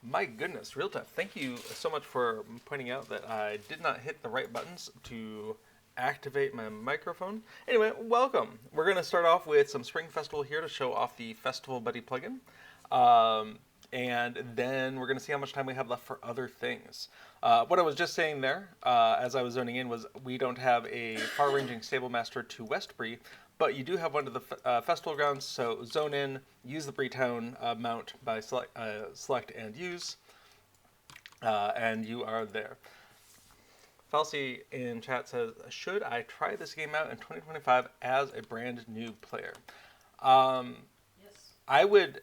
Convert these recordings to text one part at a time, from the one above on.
My goodness, Real Tough, thank you so much for pointing out that I did not hit the right buttons to activate my microphone. Anyway, welcome. We're going to start off with some Spring Festival here to show off the Festival Buddy plugin. And then we're going to see how much time we have left for other things. What I was just saying there, as I was zoning in, was we don't have a far-ranging stable master to Westbury, but you do have one to the festival grounds, so zone in, use the Bretown mount by select and use, and you are there. Falsey in chat says, should I try this game out in 2025 as a brand new player? Yes. I would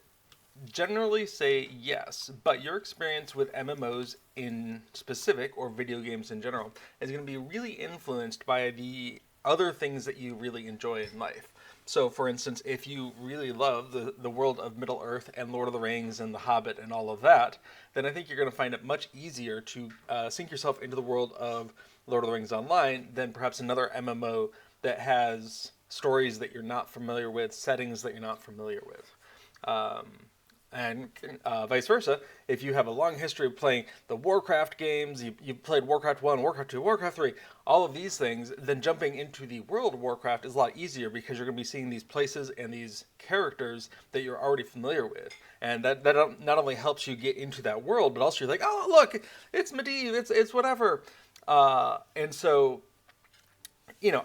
generally say yes, but your experience with MMOs in specific, or video games in general, is going to be really influenced by the other things that you really enjoy in life. So, for instance, if you really love the world of Middle-earth and Lord of the Rings and The Hobbit and all of that, then I think you're going to find it much easier to sink yourself into the world of Lord of the Rings Online than perhaps another MMO that has stories that you're not familiar with, settings that you're not familiar with. And vice versa, if you have a long history of playing the Warcraft games, you've played Warcraft 1, Warcraft 2, Warcraft 3, all of these things, then jumping into the world of Warcraft is a lot easier because you're going to be seeing these places and these characters that you're already familiar with. And that not only helps you get into that world, but also you're like, oh, look, it's Medivh, it's whatever. And so,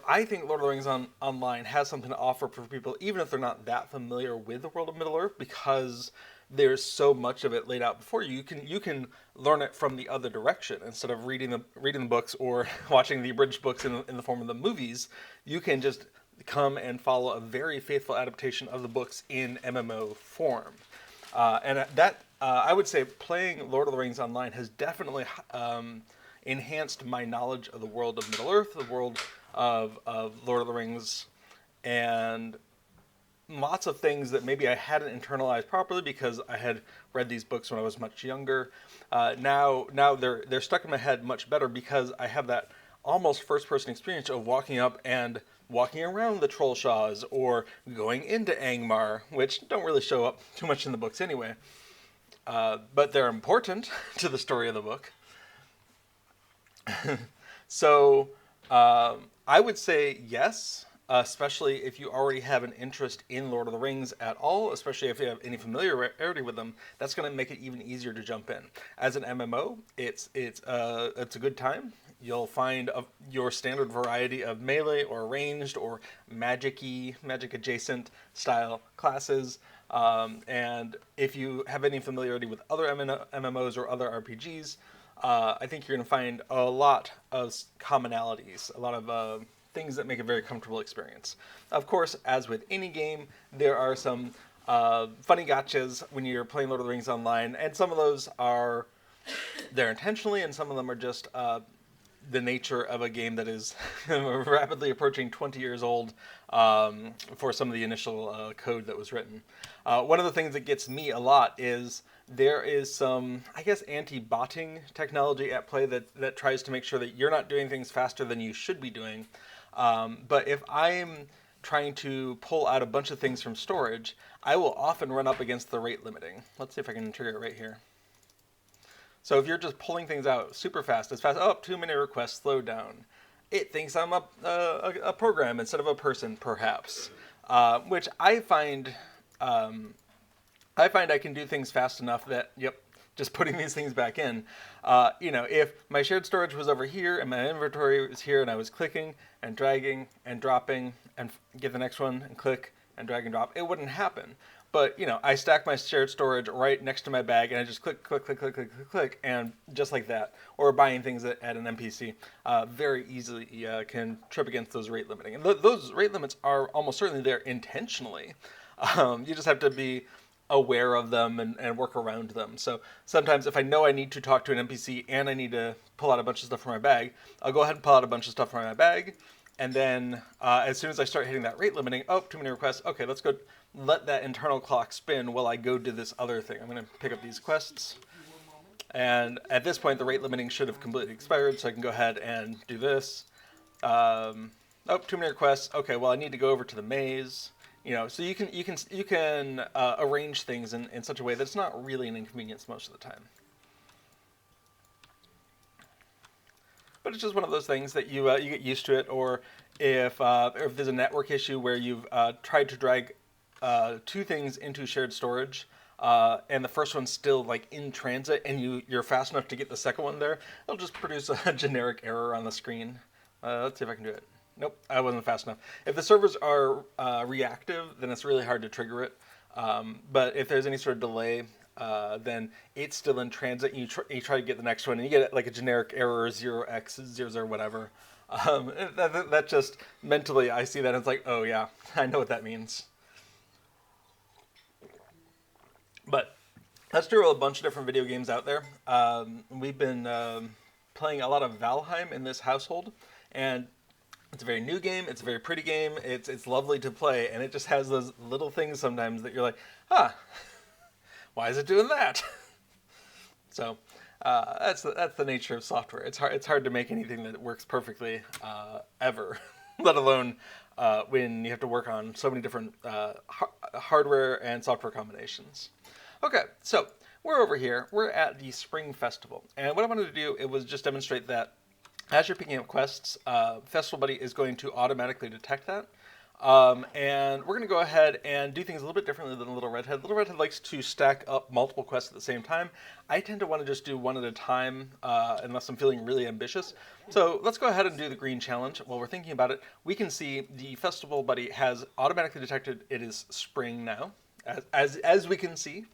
I think Lord of the Rings Online has something to offer for people, even if they're not that familiar with the world of Middle-earth, because there's so much of it laid out before you. You can learn it from the other direction instead of reading the books or watching the abridged books in the form of the movies. You can just come and follow a very faithful adaptation of the books in MMO form, and that I would say playing Lord of the Rings Online has definitely enhanced my knowledge of the world of Middle-earth, the world of Lord of the Rings, and lots of things that maybe I hadn't internalized properly because I had read these books when I was much younger. Now they're stuck in my head much better because I have that almost first-person experience of walking up and walking around the Trollshaws or going into Angmar, which don't really show up too much in the books anyway. But they're important to the story of the book. So I would say yes, especially if you already have an interest in Lord of the Rings at all, especially if you have any familiarity with them. That's going to make it even easier to jump in. As an MMO, it's a good time. You'll find your standard variety of melee or ranged or magic adjacent style classes. And if you have any familiarity with other MMOs or other RPGs, I think you're going to find a lot of commonalities, a lot of things that make a very comfortable experience. Of course, as with any game, there are some funny gotchas when you're playing Lord of the Rings Online, and some of those are there intentionally, and some of them are just the nature of a game that is rapidly approaching 20 years old for some of the initial code that was written. One of the things that gets me a lot is there is some, I guess, anti-botting technology at play that tries to make sure that you're not doing things faster than you should be doing. But if I'm trying to pull out a bunch of things from storage, I will often run up against the rate limiting. Let's see if I can trigger it right here. So if you're just pulling things out super fast, too many requests, slow down. It thinks I'm a program instead of a person, perhaps, which I find I can do things fast enough that, just putting these things back in. If my shared storage was over here and my inventory was here and I was clicking and dragging and dropping and get the next one and click and drag and drop, it wouldn't happen. But, I stack my shared storage right next to my bag and I just click, and just like that. Or buying things at an NPC very easily can trip against those rate limiting. And those rate limits are almost certainly there intentionally. You just have to be aware of them and work around them. So sometimes if I know I need to talk to an NPC and I need to pull out a bunch of stuff from my bag, I'll go ahead and pull out a bunch of stuff from my bag. And then as soon as I start hitting that rate limiting, too many requests. Okay, let's go let that internal clock spin while I go do this other thing. I'm going to pick up these quests. And at this point, the rate limiting should have completely expired, so I can go ahead and do this. Too many requests. Okay, well, I need to go over to the maze. So you can arrange things in such a way that it's not really an inconvenience most of the time. but it's just one of those things that you get used to it. Or if there's a network issue where you've tried to drag two things into shared storage, and the first one's still like in transit, and you're fast enough to get the second one there, it'll just produce a generic error on the screen. Let's see if I can do it. Nope, I wasn't fast enough. If the servers are reactive, then it's really hard to trigger it. But if there's any sort of delay, then it's still in transit, and you try to get the next one, and you get like a generic error 0x00 whatever. That just mentally, I see that and it's like, oh yeah, I know what that means. But that's true of a bunch of different video games out there. We've been playing a lot of Valheim in this household, and it's a very new game. It's a very pretty game. It's lovely to play, and it just has those little things sometimes that you're like, huh, why is it doing that? So that's the nature of software. It's hard to make anything that works perfectly ever, let alone when you have to work on so many different hardware and software combinations. Okay, so we're over here. We're at the Spring Festival, and what I wanted to do it was just demonstrate that as you're picking up quests, Festival Buddy is going to automatically detect that. And we're going to go ahead and do things a little bit differently than Little Redhead. Little Redhead likes to stack up multiple quests at the same time. I tend to want to just do one at a time unless I'm feeling really ambitious. So let's go ahead and do the green challenge. While we're thinking about it, we can see the Festival Buddy has automatically detected it is spring now, as we can see.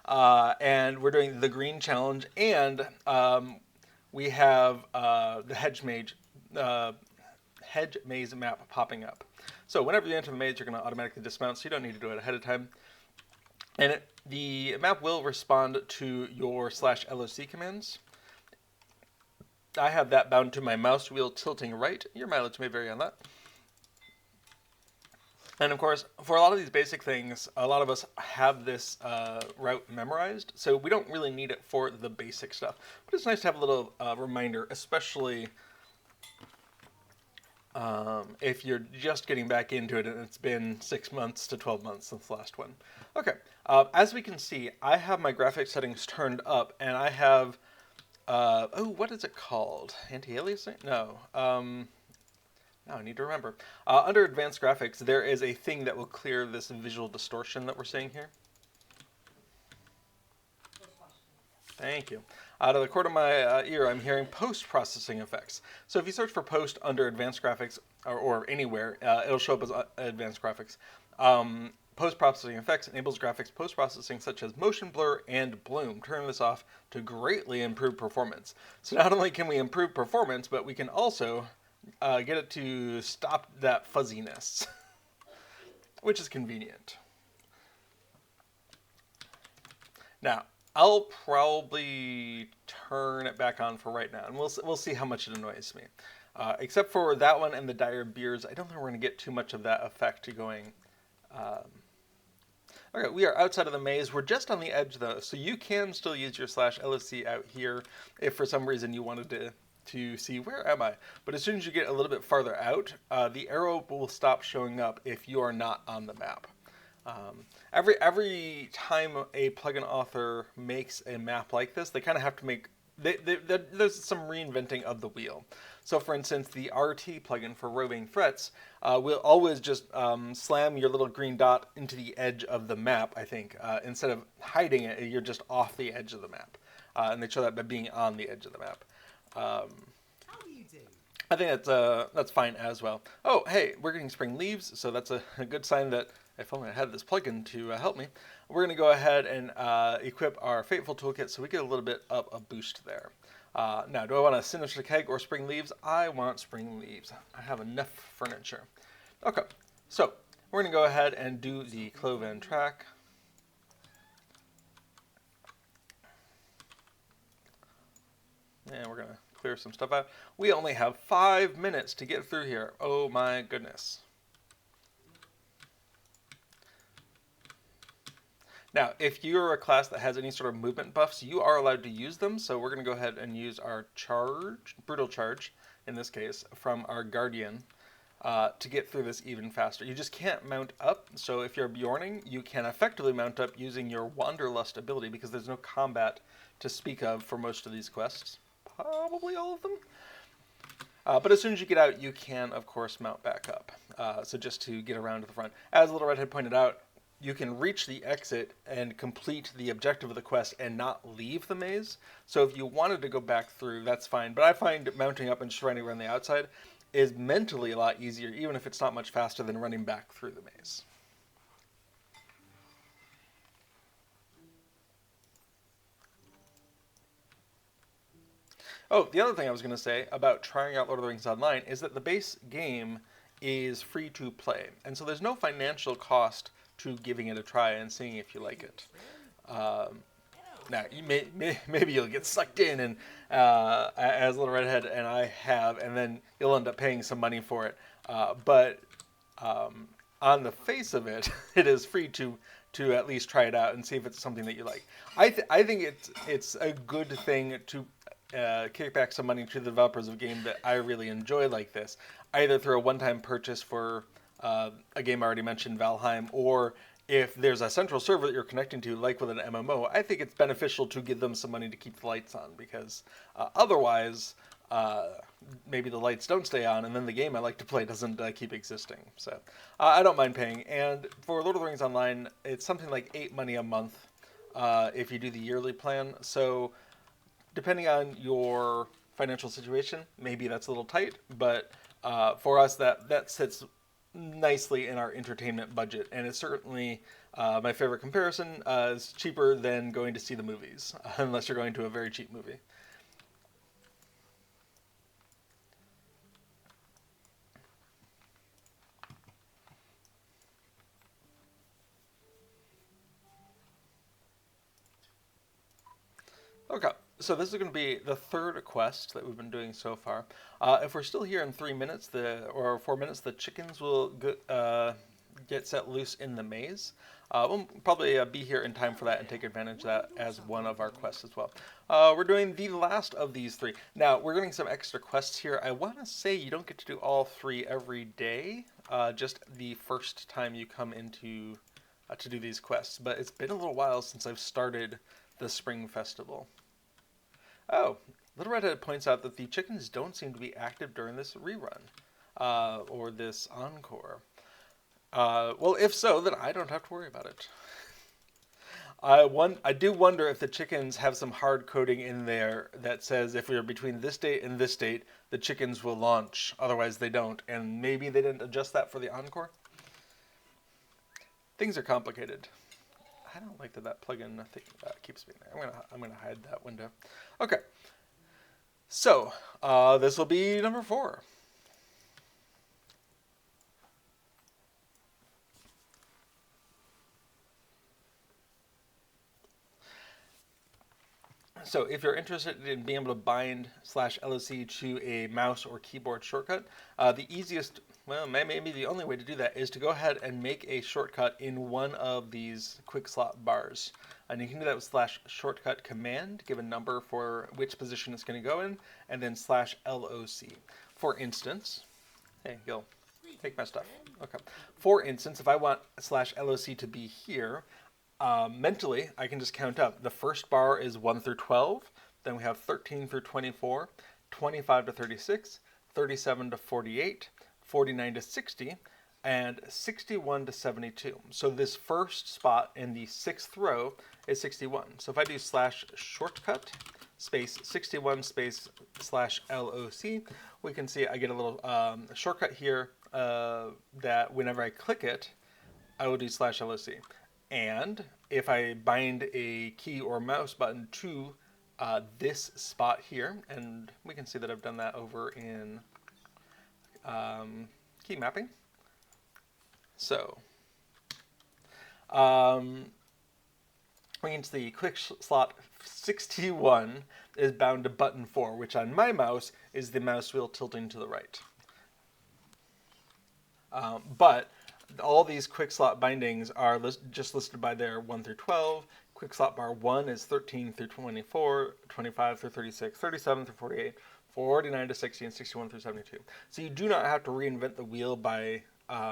And we're doing the green challenge, and we have the hedge maze map popping up. So whenever you enter the maze, you're going to automatically dismount, so you don't need to do it ahead of time. And the map will respond to your /LOC commands. I have that bound to my mouse wheel tilting right. Your mileage may vary on that. And of course, for a lot of these basic things, a lot of us have this route memorized, so we don't really need it for the basic stuff. But it's nice to have a little reminder, especially if you're just getting back into it and it's been 6 months to 12 months since the last one. Okay, as we can see, I have my graphics settings turned up, and I have, what is it called? Anti-aliasing? No. Now I need to remember. Under Advanced Graphics, there is a thing that will clear this visual distortion that we're seeing here. Thank you. Out of the corner of my ear, I'm hearing post-processing effects. So if you search for post under Advanced Graphics, or anywhere, it'll show up as Advanced Graphics. Post-processing effects enables graphics post-processing such as motion blur and bloom. Turn this off to greatly improve performance. So not only can we improve performance, but we can also get it to stop that fuzziness, which is convenient. Now, I'll probably turn it back on for right now, and we'll see how much it annoys me. Except for that one and the dire beers, I don't think we're going to get too much of that effect going. Okay, we are outside of the maze. We're just on the edge, though, so you can still use your /LSC out here if for some reason you wanted to see where am I. But as soon as you get a little bit farther out, the arrow will stop showing up if you are not on the map. Every time a plugin author makes a map like this, they kind of have to make... there's some reinventing of the wheel. So for instance, the RT plugin for roving threats will always just slam your little green dot into the edge of the map, I think. Instead of hiding it, you're just off the edge of the map. And they show that by being on the edge of the map. How do you do? I think that's fine as well. Oh, hey, we're getting spring leaves, so that's a good sign that if only I had this plugin to help me. We're going to go ahead and equip our Fateful Toolkit so we get a little bit of a boost there. Now, do I want a Sinister Keg or spring leaves? I want spring leaves. I have enough furniture. Okay, so we're going to go ahead and do the Cloven track. And we're going to clear some stuff out. We only have 5 minutes to get through here. Oh my goodness. Now, if you're a class that has any sort of movement buffs, you are allowed to use them. So we're going to go ahead and use our brutal charge, in this case, from our Guardian to get through this even faster. You just can't mount up. So if you're Bjorning, you can effectively mount up using your Wanderlust ability because there's no combat to speak of for most of these quests. Probably all of them. But as soon as you get out, you can, of course, mount back up. So just to get around to the front. As Little Red had pointed out, you can reach the exit and complete the objective of the quest and not leave the maze. So if you wanted to go back through, that's fine. But I find mounting up and just running around the outside is mentally a lot easier, even if it's not much faster than running back through the maze. Oh, the other thing I was going to say about trying out Lord of the Rings Online is that the base game is free to play. And so there's no financial cost to giving it a try and seeing if you like it. Now, maybe you'll get sucked in, and as Little Redhead and I have, and then you'll end up paying some money for it. But on the face of it, it is free to at least try it out and see if it's something that you like. I think it's a good thing to kick back some money to the developers of a game that I really enjoy like this, either through a one-time purchase for a game I already mentioned, Valheim, or if there's a central server that you're connecting to, like with an MMO, I think it's beneficial to give them some money to keep the lights on, because otherwise, maybe the lights don't stay on, and then the game I like to play doesn't keep existing. So I don't mind paying. And for Lord of the Rings Online, it's something like $8 a month if you do the yearly plan. So depending on your financial situation, maybe that's a little tight, but for us, that sits nicely in our entertainment budget, and it's certainly my favorite comparison. Is cheaper than going to see the movies, unless you're going to a very cheap movie. Okay, so this is going to be the third quest that we've been doing so far. If we're still here in 3 minutes, or 4 minutes, the chickens will get set loose in the maze. We'll probably be here in time for that and take advantage of that as one of our quests as well. We're doing the last of these three. Now, we're getting some extra quests here. I want to say you don't get to do all three every day, just the first time you come into to do these quests. But it's been a little while since I've started the Spring Festival. Oh, Little Redhead points out that the chickens don't seem to be active during this rerun, or this encore. Well, if so, then I don't have to worry about it. I do wonder if the chickens have some hard coding in there that says if we are between this date and this date, the chickens will launch. Otherwise, they don't. And maybe they didn't adjust that for the encore. Things are complicated. I don't like that plugin thing keeps being there. I'm gonna hide that window. Okay. So this will be number 4. So if you're interested in being able to bind /LOC to a mouse or keyboard shortcut, the easiest, well, maybe the only way to do that is to go ahead and make a shortcut in one of these quick slot bars. And you can do that with /shortcut command, give a number for which position it's going to go in, and then /LOC. For instance, hey, Gil, take my stuff. Okay. For instance, if I want /LOC to be here, mentally, I can just count up. The first bar is 1 through 12. Then we have 13 through 24, 25 to 36, 37 to 48, 49 to 60, and 61 to 72. So this first spot in the 6th row is 61. So if I do /shortcut space 61 space /LOC, we can see I get a little shortcut here that whenever I click it, I will do /LOC. And if I bind a key or mouse button to this spot here, and we can see that I've done that over in key mapping. So means the quick slot 61 is bound to button 4, which on my mouse is the mouse wheel tilting to the right. But all these quick slot bindings are just listed by their 1 through 12. Quick slot bar 1 is 13 through 24, 25 through 36, 37 through 48, 49 to 60, and 61 through 72. So you do not have to reinvent the wheel by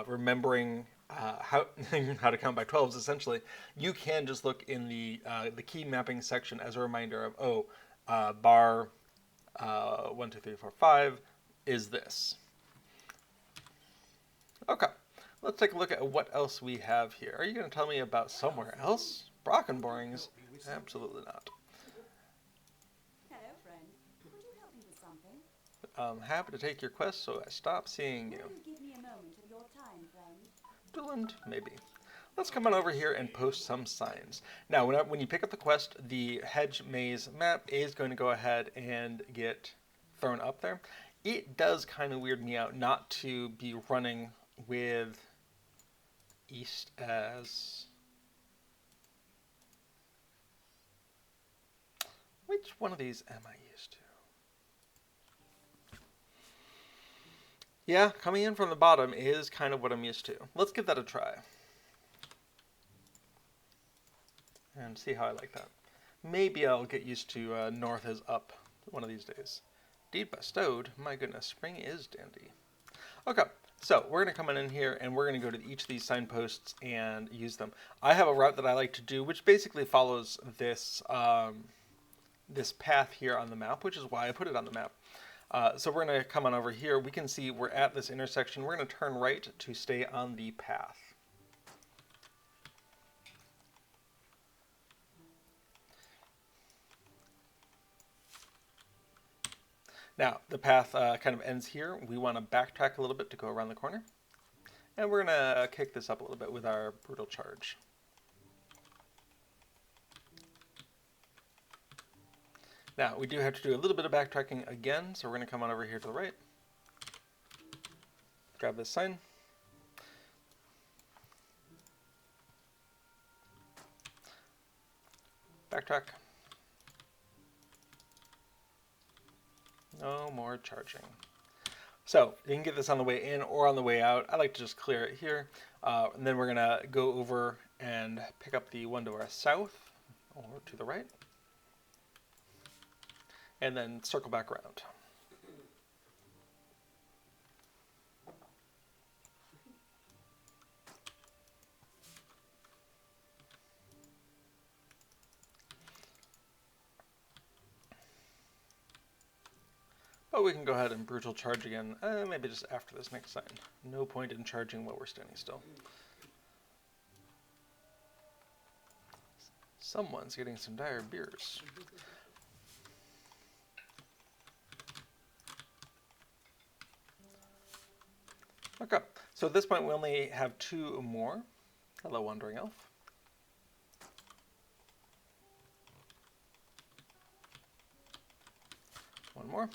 remembering how to count by 12s. Essentially, you can just look in the key mapping section as a reminder of bar 1, 2, 3, 4, 5 is this. Okay, let's take a look at what else we have here. Are you going to tell me about somewhere else? Brockenborings? Absolutely not. Hello, friend. Could you help me with something? I'm happy to take your quest, so I stop seeing you. Will you give me a moment of your time, friend? Dylan, maybe. Let's come on over here and post some signs. Now, when you pick up the quest, the hedge maze map is going to go ahead and get thrown up there. It does kind of weird me out not to be running with east as... Which one of these am I used to? Yeah, coming in from the bottom is kind of what I'm used to. Let's give that a try. And see how I like that. Maybe I'll get used to north is up one of these days. Deed bestowed. My goodness, spring is dandy. Okay, so we're going to come in here and we're going to go to each of these signposts and use them. I have a route that I like to do, which basically follows this this path here on the map, which is why I put it on the map. So we're going to come on over here. We can see we're at this intersection. We're going to turn right to stay on the path. Now, the path kind of ends here. We want to backtrack a little bit to go around the corner. And we're going to kick this up a little bit with our brutal charge. Now, we do have to do a little bit of backtracking again, so we're going to come on over here to the right. Grab this sign. Backtrack. No more charging. So you can get this on the way in or on the way out. I like to just clear it here. And then we're going to go over and pick up the one to our south or to the right. And then circle back around. But we can go ahead and brutal charge again, maybe just after this next sign. No point in charging while we're standing still. Someone's getting some dire beers. Okay, so at this point we only have 2 more. Hello, Wandering Elf. One more.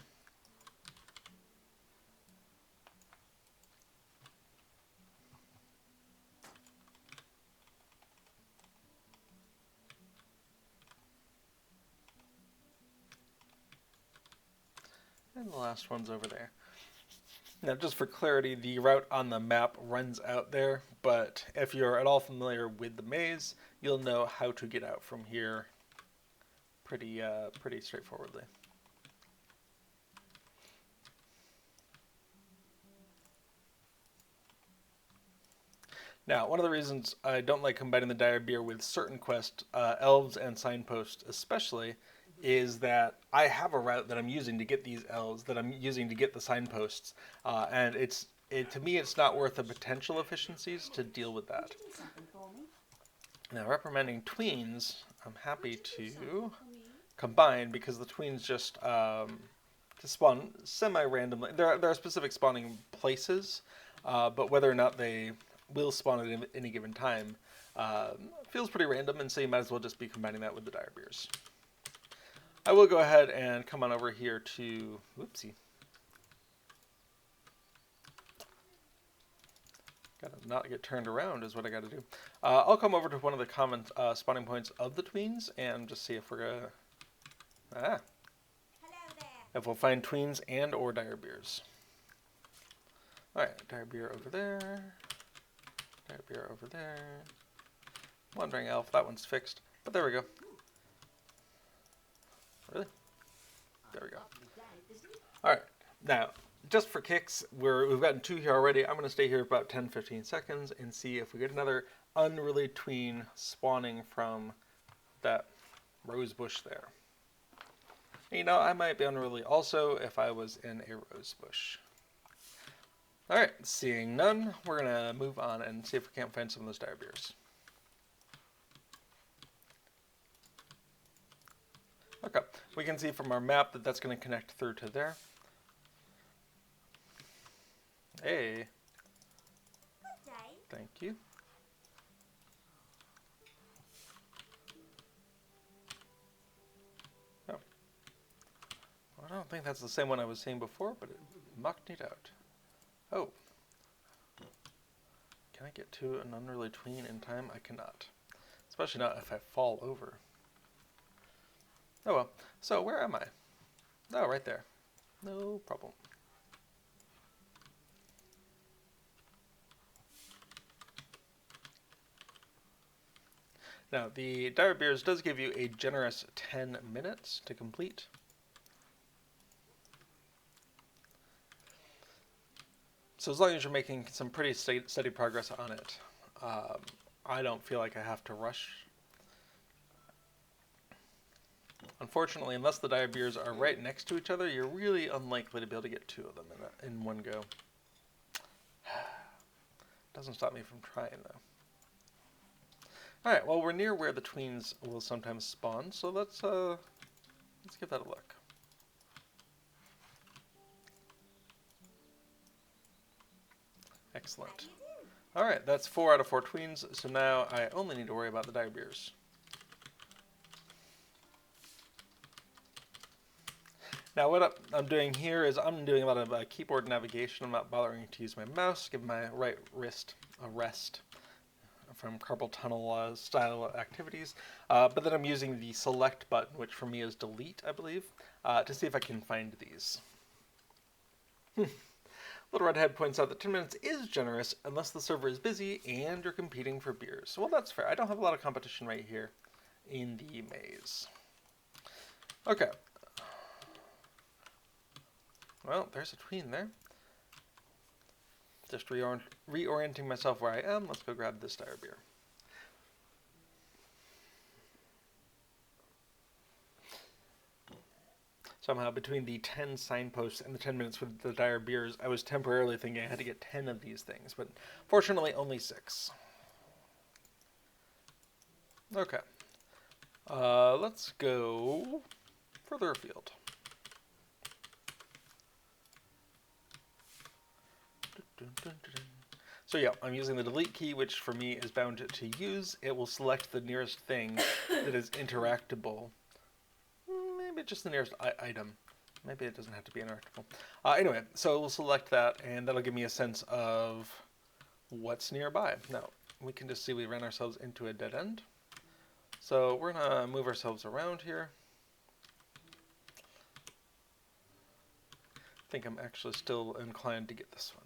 And the last one's over there. Now, just for clarity, the route on the map runs out there, but if you're at all familiar with the maze, you'll know how to get out from here pretty straightforwardly. Now, one of the reasons I don't like combining the dire beer with certain quests, elves and signposts especially, is that I have a route that I'm using to get these elves, that I'm using to get the signposts, and to me it's not worth the potential efficiencies to deal with that. Now, reprimanding tweens, I'm happy to combine because the tweens just spawn semi-randomly. There are specific spawning places, but whether or not they will spawn at any given time feels pretty random, and so you might as well just be combining that with the dire beers. I will go ahead and come on over here to, whoopsie. Gotta not get turned around is what I gotta do. I'll come over to one of the common spawning points of the tweens and just see if we're gonna, hello there. If we'll find tweens and or dire beers. Alright, dire beer over there. Dire beer over there. Wandering Elf, that one's fixed, but there we go. Really? There we go. Alright, now, just for kicks, we've gotten 2 here already. I'm going to stay here about 10-15 seconds and see if we get another unruly tween spawning from that rose bush there. And, you know, I might be unruly also if I was in a rose bush. Alright, seeing none, we're going to move on and see if we can't find some of those dire beers. Okay, we can see from our map that that's going to connect through to there. Hey. Good day. Thank you. Oh. I don't think that's the same one I was seeing before, but it mucked it out. Oh. Can I get to an unruly tween in time? I cannot. Especially not if I fall over. Oh well. So, where am I? Oh, right there. No problem. Now, the Dire Beers does give you a generous 10 minutes to complete. So as long as you're making some pretty steady progress on it, I don't feel like I have to rush. Unfortunately, unless the Dire Beers are right next to each other, you're really unlikely to be able to get two of them in one go. Doesn't stop me from trying, though. Alright, well, we're near where the tweens will sometimes spawn, so let's give that a look. Excellent. Alright, that's 4 out of 4 tweens, so now I only need to worry about the Dire Beers. Now what I'm doing here is I'm doing a lot of keyboard navigation. I'm not bothering to use my mouse, give my right wrist a rest from carpal tunnel style activities. But then I'm using the select button, which for me is delete, I believe, to see if I can find these. Little Redhead points out that 10 minutes is generous unless the server is busy and you're competing for beers. Well, that's fair. I don't have a lot of competition right here in the maze. Okay. Well, there's a tween there. Just reorienting myself where I am. Let's go grab this Dire Beer. Somehow, between the 10 signposts and the 10 minutes with the Dire Beers, I was temporarily thinking I had to get 10 of these things, but fortunately only 6. Okay. Let's go further afield. So yeah, I'm using the delete key, which for me is bound to use. It will select the nearest thing that is interactable. Maybe just the nearest item. Maybe it doesn't have to be interactable. Anyway, so we'll select that, and that'll give me a sense of what's nearby. Now, we can just see we ran ourselves into a dead end. So we're going to move ourselves around here. I think I'm actually still inclined to get this one.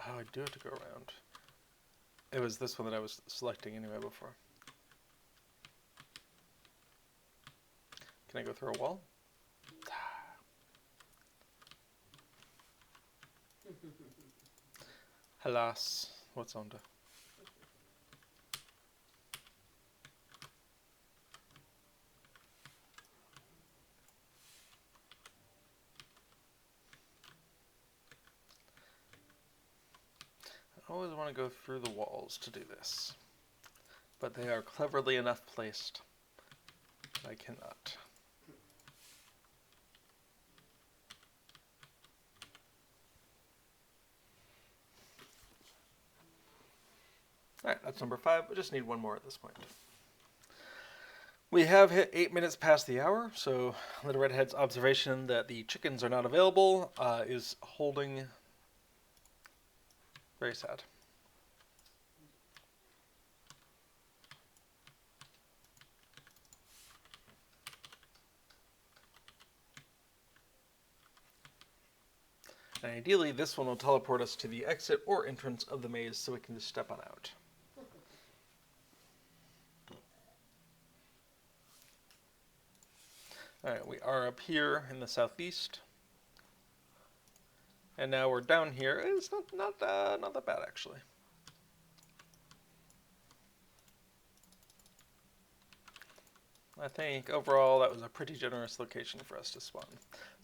Oh, I do have to go around. It was this one that I was selecting anyway before. Can I go through a wall? Alas, what's on to? I always want to go through the walls to do this, but they are cleverly enough placed that I cannot. Alright, that's number 5. We just need one more at this point. We have hit 8 minutes past the hour, so Little Redhead's observation that the chickens are not available is holding very sad. And ideally, this one will teleport us to the exit or entrance of the maze so we can just step on out. Alright, we are up here in the southeast. And now we're down here. It's not that bad, actually. I think overall that was a pretty generous location for us to spawn.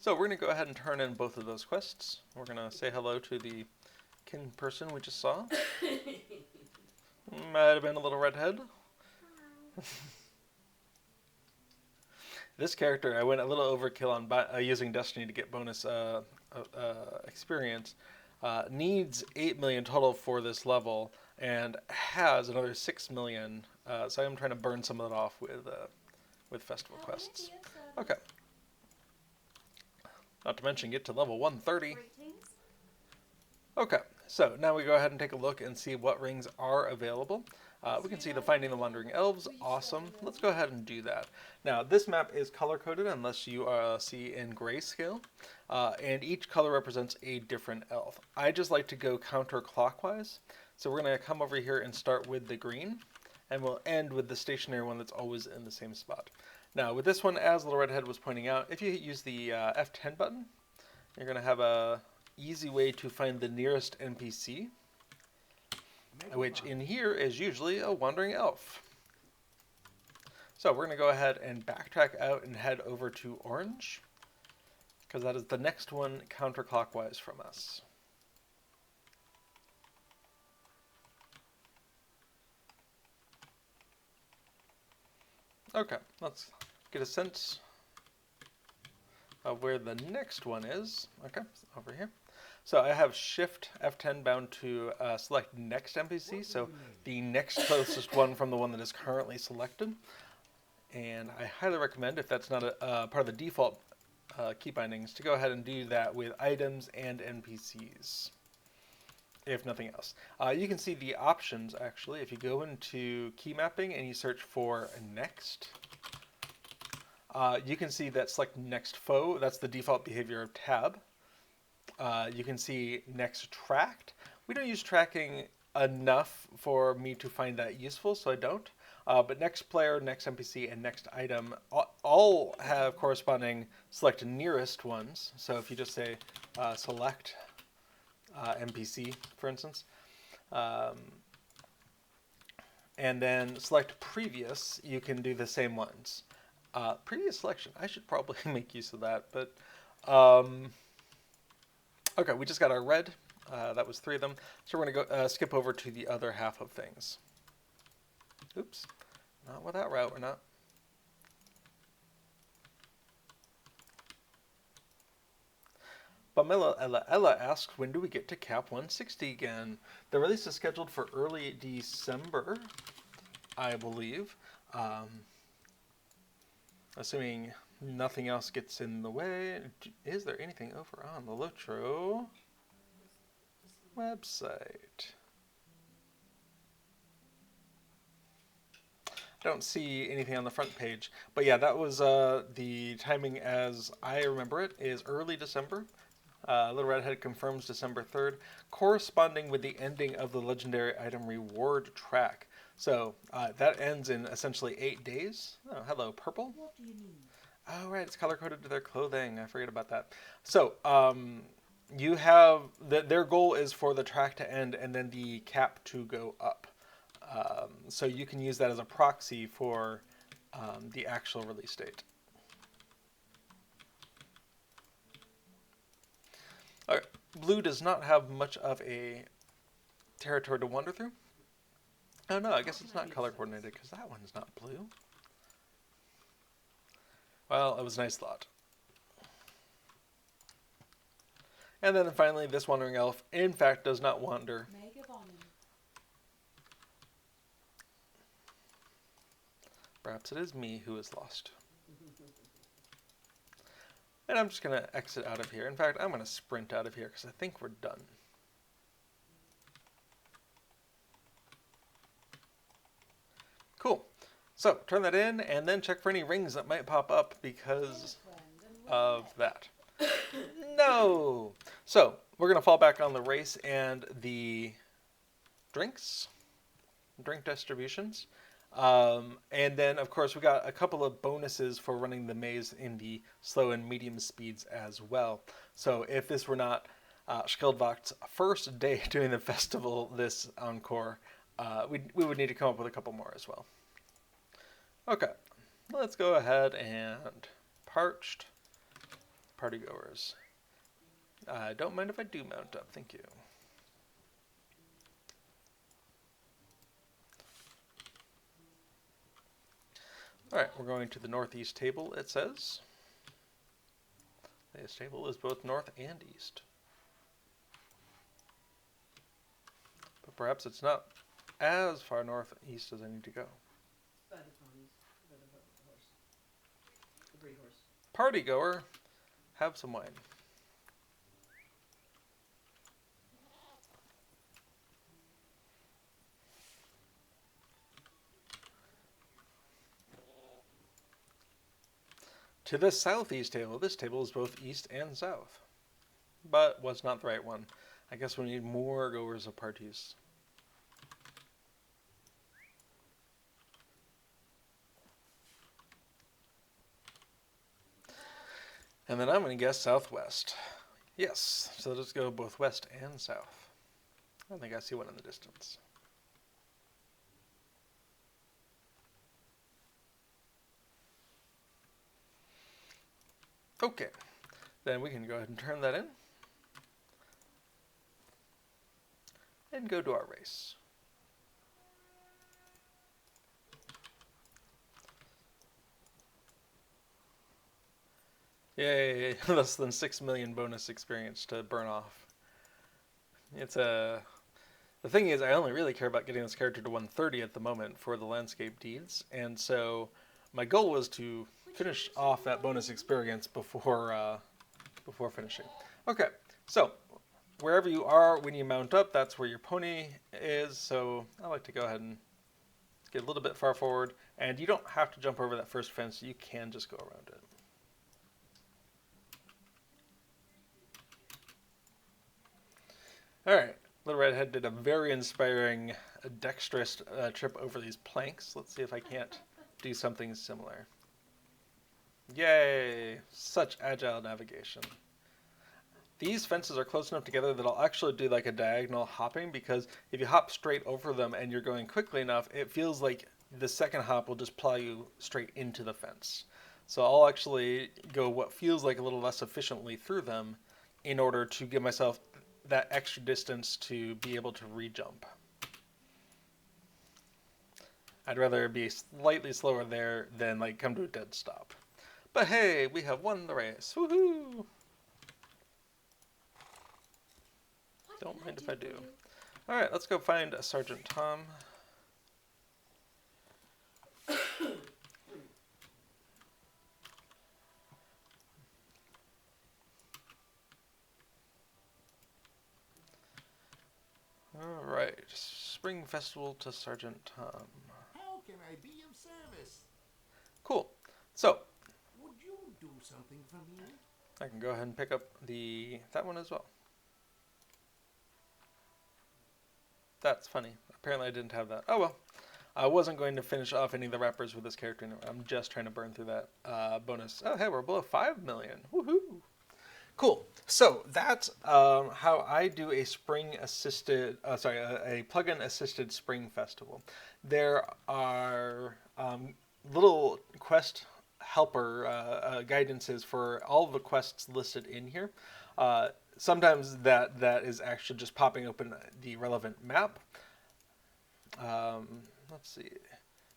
So we're going to go ahead and turn in both of those quests. We're going to say hello to the kin person we just saw. Might have been a little redhead. This character, I went a little overkill on using Destiny to get bonus experience. Needs 8 million total for this level and has another 6 million. So I'm trying to burn some of that off with festival quests. Okay. Not to mention get to level 130. Okay, so now we go ahead and take a look and see what rings are available. We can see the Finding the Wandering Elves, awesome. Let's go ahead and do that. Now, this map is color-coded unless you see in grayscale, and each color represents a different elf. I just like to go counterclockwise, so we're going to come over here and start with the green, and we'll end with the stationary one that's always in the same spot. Now, with this one, as Little Redhead was pointing out, if you use the F10 button, you're going to have a easy way to find the nearest NPC, which in here is usually a wandering elf. So we're going to go ahead and backtrack out and head over to orange, because that is the next one counterclockwise from us. Okay, let's get a sense of where the next one is. Okay, over here. So I have Shift F10 bound to select next NPC, so the next closest one from the one that is currently selected. And I highly recommend, if that's not a part of the default key bindings, to go ahead and do that with items and NPCs, if nothing else. You can see the options, actually, if you go into key mapping and you search for next. You can see that select next foe, that's the default behavior of tab. You can see next tracked. We don't use tracking enough for me to find that useful, so I don't. But next player, next NPC, and next item all have corresponding select nearest ones. So if you just say select NPC, for instance, and then select previous, you can do the same ones. Previous selection, I should probably make use of that, but okay, we just got our red. That was 3 of them. So we're going to go skip over to the other half of things. Oops, not with that route, we're not. Bamela Ella asks, when do we get to Cap 160 again? The release is scheduled for early December, I believe. Assuming nothing else gets in the way. Is there anything over on the LOTRO website? I don't see anything on the front page. But yeah, that was the timing as I remember it is early December. Little Redhead confirms December 3rd, corresponding with the ending of the legendary item reward track. So that ends in essentially 8 days. Oh, hello, purple. What do you need? Oh, right, it's color-coded to their clothing. I forget about that. So, you have... their goal is for the track to end and then the cap to go up. So you can use that as a proxy for the actual release date. All right, blue does not have much of a territory to wander through. Oh, no, I guess it's not color-coordinated because that one's not blue. Well, it was a nice thought. And then finally, this wandering elf, in fact, does not wander. Perhaps it is me who is lost. And I'm just going to exit out of here. In fact, I'm going to sprint out of here because I think we're done. Cool. So, turn that in and then check for any rings that might pop up because of that. No! So, we're going to fall back on the race and the drinks, drink distributions. And then, of course, we got a couple of bonuses for running the maze in the slow and medium speeds as well. So if this were not Skildvakt's first day doing the festival this Encore, we would need to come up with a couple more as well. Okay. let's go ahead and parched partygoers. Don't mind if I do mount up, thank you. Alright, we're going to the northeast table, it says. This table is both north and east. But perhaps it's not as far northeast as I need to go. By the ponies, by the horse. The breed horse. Partygoer, have some wine. To the southeast table. This table is both east and south. But was not the right one. I guess we need more goers of parties. And then I'm going to guess southwest. Yes, so let's go both west and south. I think I see one in the distance. Okay, then we can go ahead and turn that in. And go to our race. Yay, less than 6 million bonus experience to burn off. It's a... The thing is, I only really care about getting this character to 130 at the moment for the landscape deeds, and so my goal was to finish off that bonus experience before finishing. Okay, so wherever you are when you mount up, that's where your pony is, so I like to go ahead and get a little bit far forward, and you don't have to jump over that first fence, you can just go around it. Alright, Little Redhead did a very inspiring, dexterous trip over these planks. Let's see if I can't do something similar. Yay! Such agile navigation. These fences are close enough together that I'll actually do like a diagonal hopping, because if you hop straight over them and you're going quickly enough, it feels like the second hop will just plow you straight into the fence. So I'll actually go what feels like a little less efficiently through them in order to give myself that extra distance to be able to re-jump. I'd rather be slightly slower there than like come to a dead stop. But hey, we have won the race. Woohoo! Don't mind if I do. Alright, let's go find Sergeant Tom. Alright, Spring Festival to Sergeant Tom. How can I be of service? Cool. So, Would you do something for me? I can go ahead and pick up that one as well. That's funny. Apparently I didn't have that. Oh well. I wasn't going to finish off any of the wrappers with this character anyway. I'm just trying to burn through that bonus. Oh hey, we're below 5 million. Woohoo! Cool. So that's how I do a a plugin assisted Spring Festival. There are little quest helper guidances for all of the quests listed in here. Sometimes that is actually just popping open the relevant map. Let's see.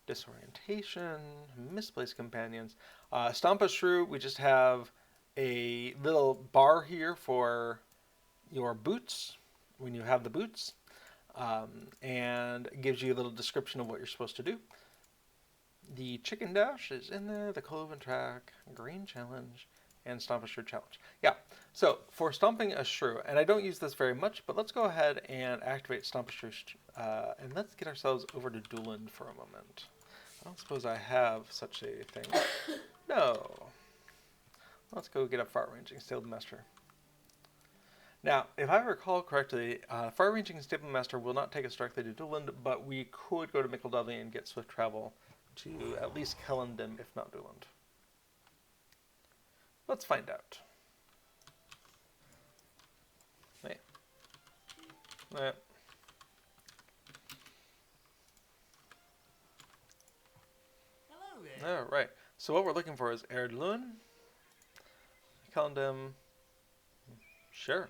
Disorientation, misplaced companions. Stomp a Shrew, we just have a little bar here for your boots when you have the boots, and it gives you a little description of what you're supposed to do. The Chicken Dash is in there, the Cloven Track, Green Challenge, and Stomp a Shrew Challenge. Yeah, so for Stomping a Shrew, and I don't use this very much, but let's go ahead and activate Stomp a Shrew, and let's get ourselves over to Dooland for a moment. I don't suppose I have such a thing. No. Let's go get a far-ranging Stablemaster. Now, if I recall correctly, far-ranging Stablemaster will not take us directly to Dooland, but we could go to Mickeldudley and get swift travel to at least Kellendon, if not Dooland. Let's find out. Hey. Hello there. All right. So what we're looking for is Erdlun. Kellendam. Sure.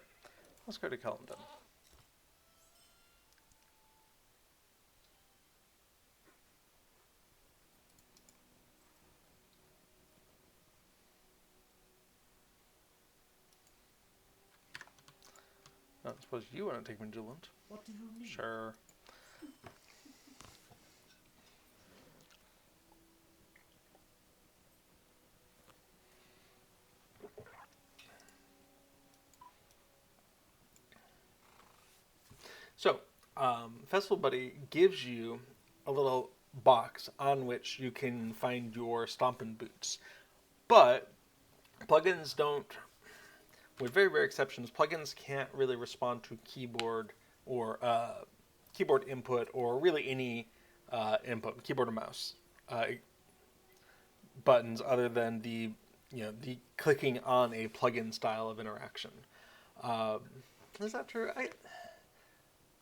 Let's go to Kellendam. I suppose you want to take me to Lund. What do you need? Sure. So, Festival Buddy gives you a little box on which you can find your stomping boots. But plugins don't, with very rare exceptions, plugins can't really respond to keyboard or keyboard input or really any input, keyboard or mouse buttons other than the the clicking on a plugin style of interaction. Um, is that true?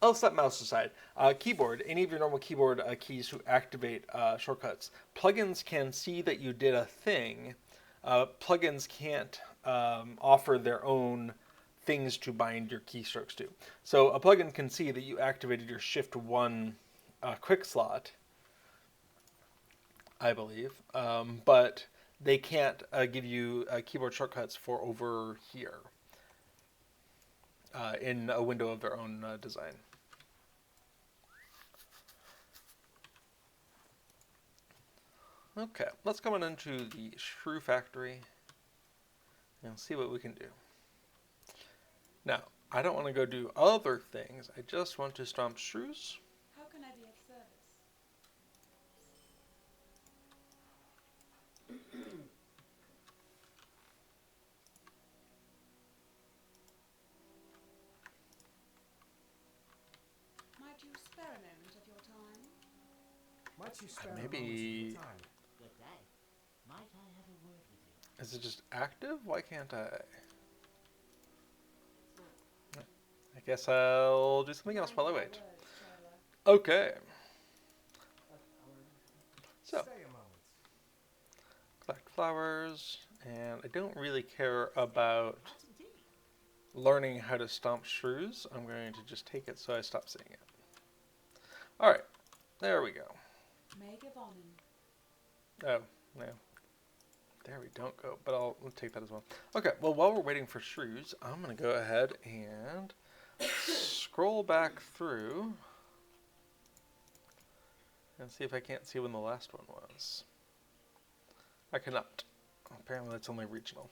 I'll set mouse aside. Keyboard, any of your normal keyboard keys to activate shortcuts. Plugins can see that you did a thing. Plugins can't offer their own things to bind your keystrokes to. So a plugin can see that you activated your Shift 1 quick slot, I believe, but they can't give you keyboard shortcuts for over here in a window of their own design. Okay, let's go on into the Shrew Factory and see what we can do. Now, I don't want to go do other things. I just want to stomp shrews. How can I be of service? Might you spare a moment of your time? Might you spare Maybe- a moment of your time? Good day. Might I have a word with you? Is it just active? Why can't I? I guess I'll do something else while I Mind my wait. words, traveller. Okay, so Stay a moment. collect flowers, and I don't really care about Not indeed. learning how to stomp shrews. I'm going to just take it so I stop seeing it. Alright, there we go. May gewonnen. Oh, no. There we don't go, but I'll take that as well. Okay, well, while we're waiting for shrews, I'm going to go ahead and scroll back through and see if I can't see when the last one was. I cannot. Apparently that's only regional.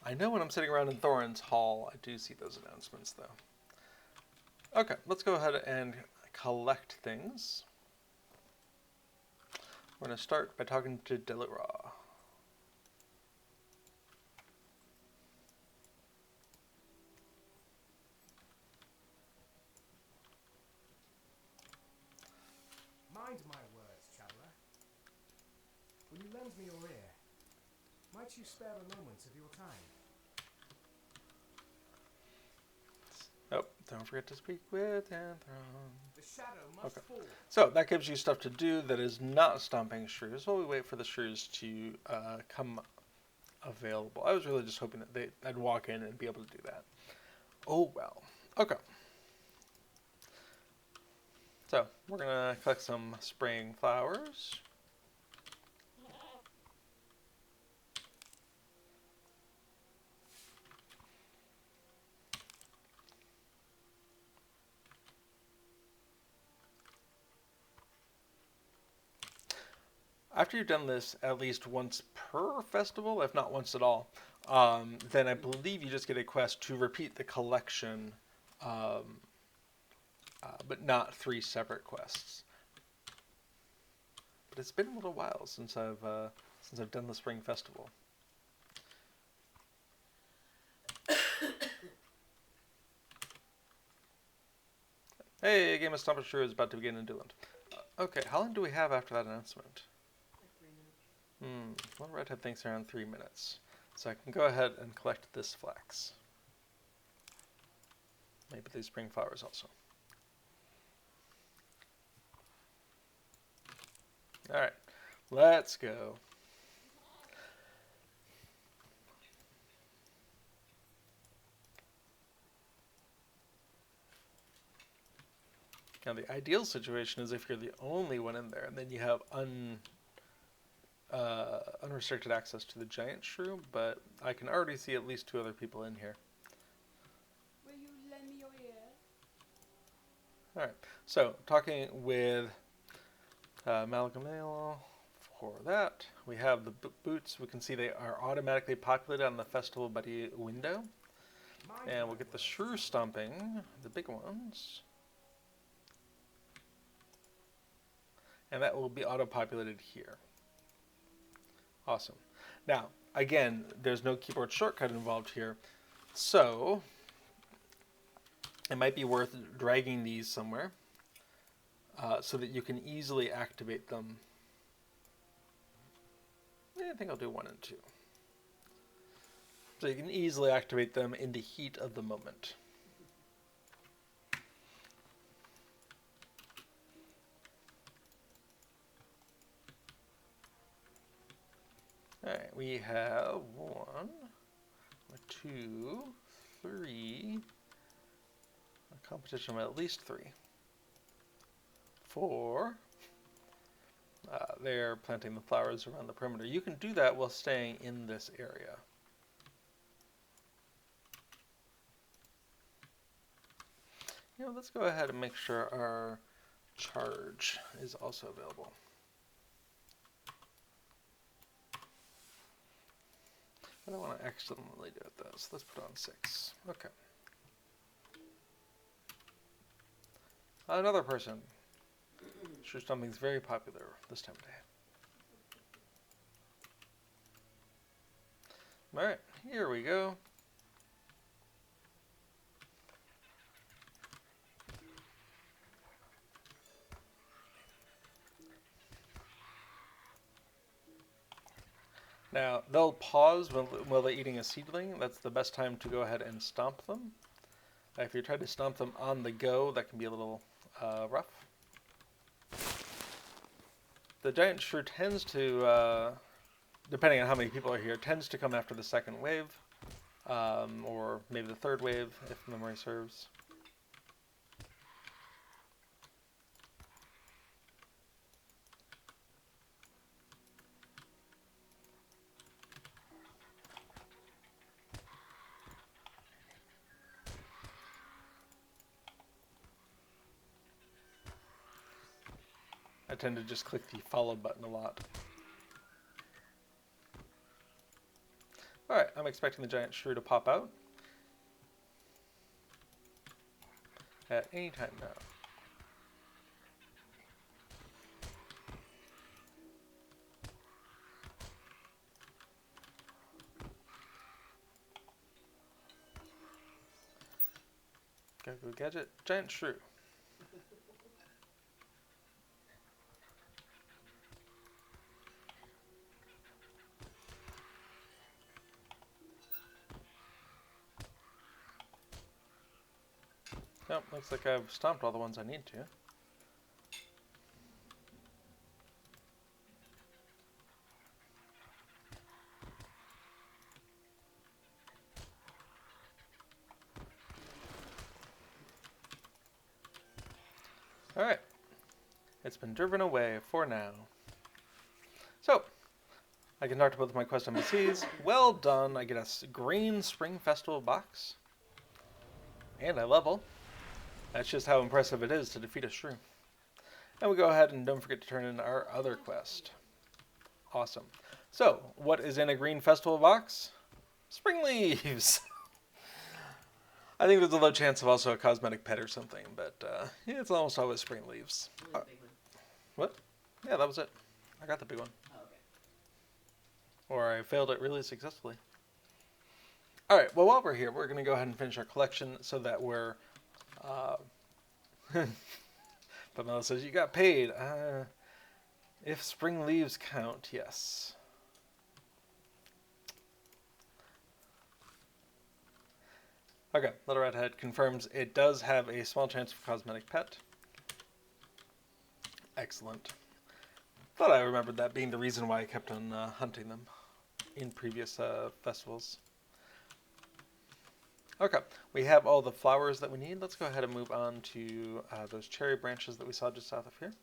I know when I'm sitting around in Thorin's Hall, I do see those announcements, though. Okay, let's go ahead and collect things. We're going to start by talking to Delira. Mind my words, traveller. Will you lend me your ear? Might you spare a moment of your time? Oh, don't forget to speak with Anthron. The shadow must Okay. fall. So that gives you stuff to do that is not stomping shrews while we wait for the shrews to come available. I was really just hoping that I'd walk in and be able to do that. Oh well. Okay. So we're gonna collect some spring flowers. After you've done this at least once per festival, if not once at all, then I believe you just get a quest to repeat the collection, but not 3 separate quests. But it's been a little while since I've done the Spring Festival. Hey, a game of Stomp Shrew is about to begin in Dooland. Okay, how long do we have after that announcement? Like 3 minutes. Well, Red Hat thinks around 3 minutes. So I can go ahead and collect this flax. Maybe these spring flowers also. Alright. Let's go. Now the ideal situation is if you're the only one in there, and then you have unrestricted access to the giant shrew, but I can already see at least 2 other people in here. Will you lend me your ear? Alright, so talking with Malgamale for that. We have the boots. We can see they are automatically populated on the Festival Buddy window. And we'll get the shrew stomping, the big ones. And that will be auto-populated here. Awesome. Now, again, there's no keyboard shortcut involved here, so it might be worth dragging these somewhere so that you can easily activate them. I think I'll do 1 and 2. So you can easily activate them in the heat of the moment. Alright, we have 1, 2, 3, a competition of at least 3, 4. They're planting the flowers around the perimeter. You can do that while staying in this area. Let's go ahead and make sure our charge is also available. I don't want to accidentally do it though, so let's put on 6. Okay. Another person. Sure, something's very popular this time of day. Alright, here we go. Now, they'll pause while they're eating a seedling. That's the best time to go ahead and stomp them. If you try to stomp them on the go, that can be a little rough. The giant shrew tends to, depending on how many people are here, tends to come after the second wave, or maybe the third wave, if memory serves. I tend to just click the follow button a lot. Alright, I'm expecting the giant shrew to pop out at any time now. Gotta go gadget, giant shrew. Nope, looks like I've stomped all the ones I need to. Alright, it's been driven away for now. So, I can talk to both of my quest NPCs. Well done, I get a green Spring Festival box. And I level. That's just how impressive it is to defeat a shrew. And we go ahead and don't forget to turn in our other quest. Awesome. So, what is in a green festival box? Spring leaves! I think there's a low chance of also a cosmetic pet or something, but yeah, it's almost always spring leaves. Really big one. What? Yeah, that was it. I got the big one. Oh, okay. Or I failed it really successfully. Alright, well while we're here, we're going to go ahead and finish our collection so that we're... Pamela says, you got paid. If spring leaves count, yes. Okay, Little Red Head confirms it does have a small chance of cosmetic pet. Excellent. Thought I remembered that being the reason why I kept on hunting them in previous festivals. Okay, we have all the flowers that we need. Let's go ahead and move on to those cherry branches that we saw just south of here.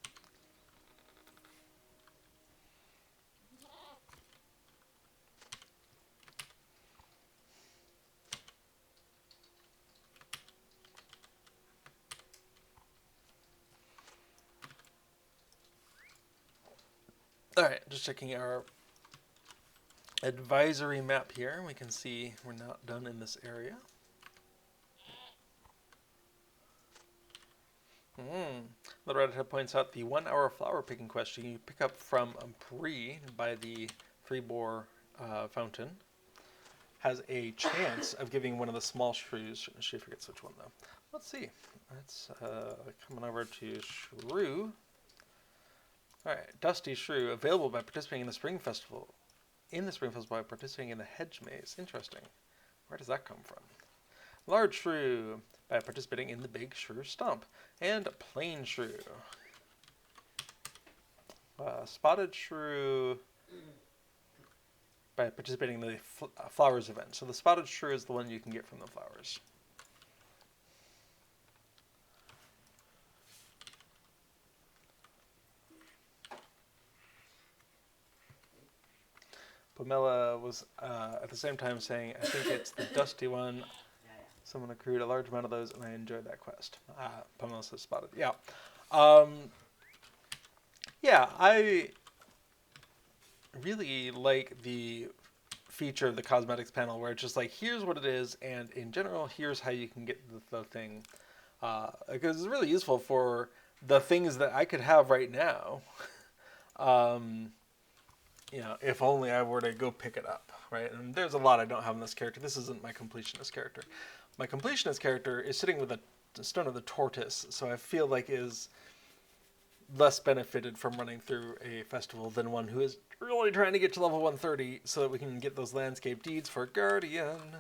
Alright, just checking our advisory map here. We can see we're not done in this area. The Reddit points out the 1 hour flower picking quest you pick up from Bree by the Three-Bore fountain has a chance of giving one of the small shrews. She forgets which one though. Let's see. That's coming over to Shrew. Alright, Dusty Shrew, available by participating in the Spring Festival. In the Spring Festival by participating in the Hedge Maze. Interesting. Where does that come from? Large Shrew, by participating in the Big Shrew Stomp. And Plain Shrew. Spotted Shrew, by participating in the Flowers event. So the Spotted Shrew is the one you can get from the flowers. Pamela was at the same time saying, I think it's the dusty one. Someone accrued a large amount of those, and I enjoyed that quest. Pamela says spotted. Yeah. Yeah, I really like the feature of the cosmetics panel where it's just like, here's what it is, and in general, here's how you can get the thing. Because it's really useful for the things that I could have right now. You know, if only I were to go pick it up, right? And there's a lot I don't have in this character. This isn't my completionist character. My completionist character is sitting with a Stone of the Tortoise, so I feel like is less benefited from running through a festival than one who is really trying to get to level 130 so that we can get those landscape deeds for Guardian.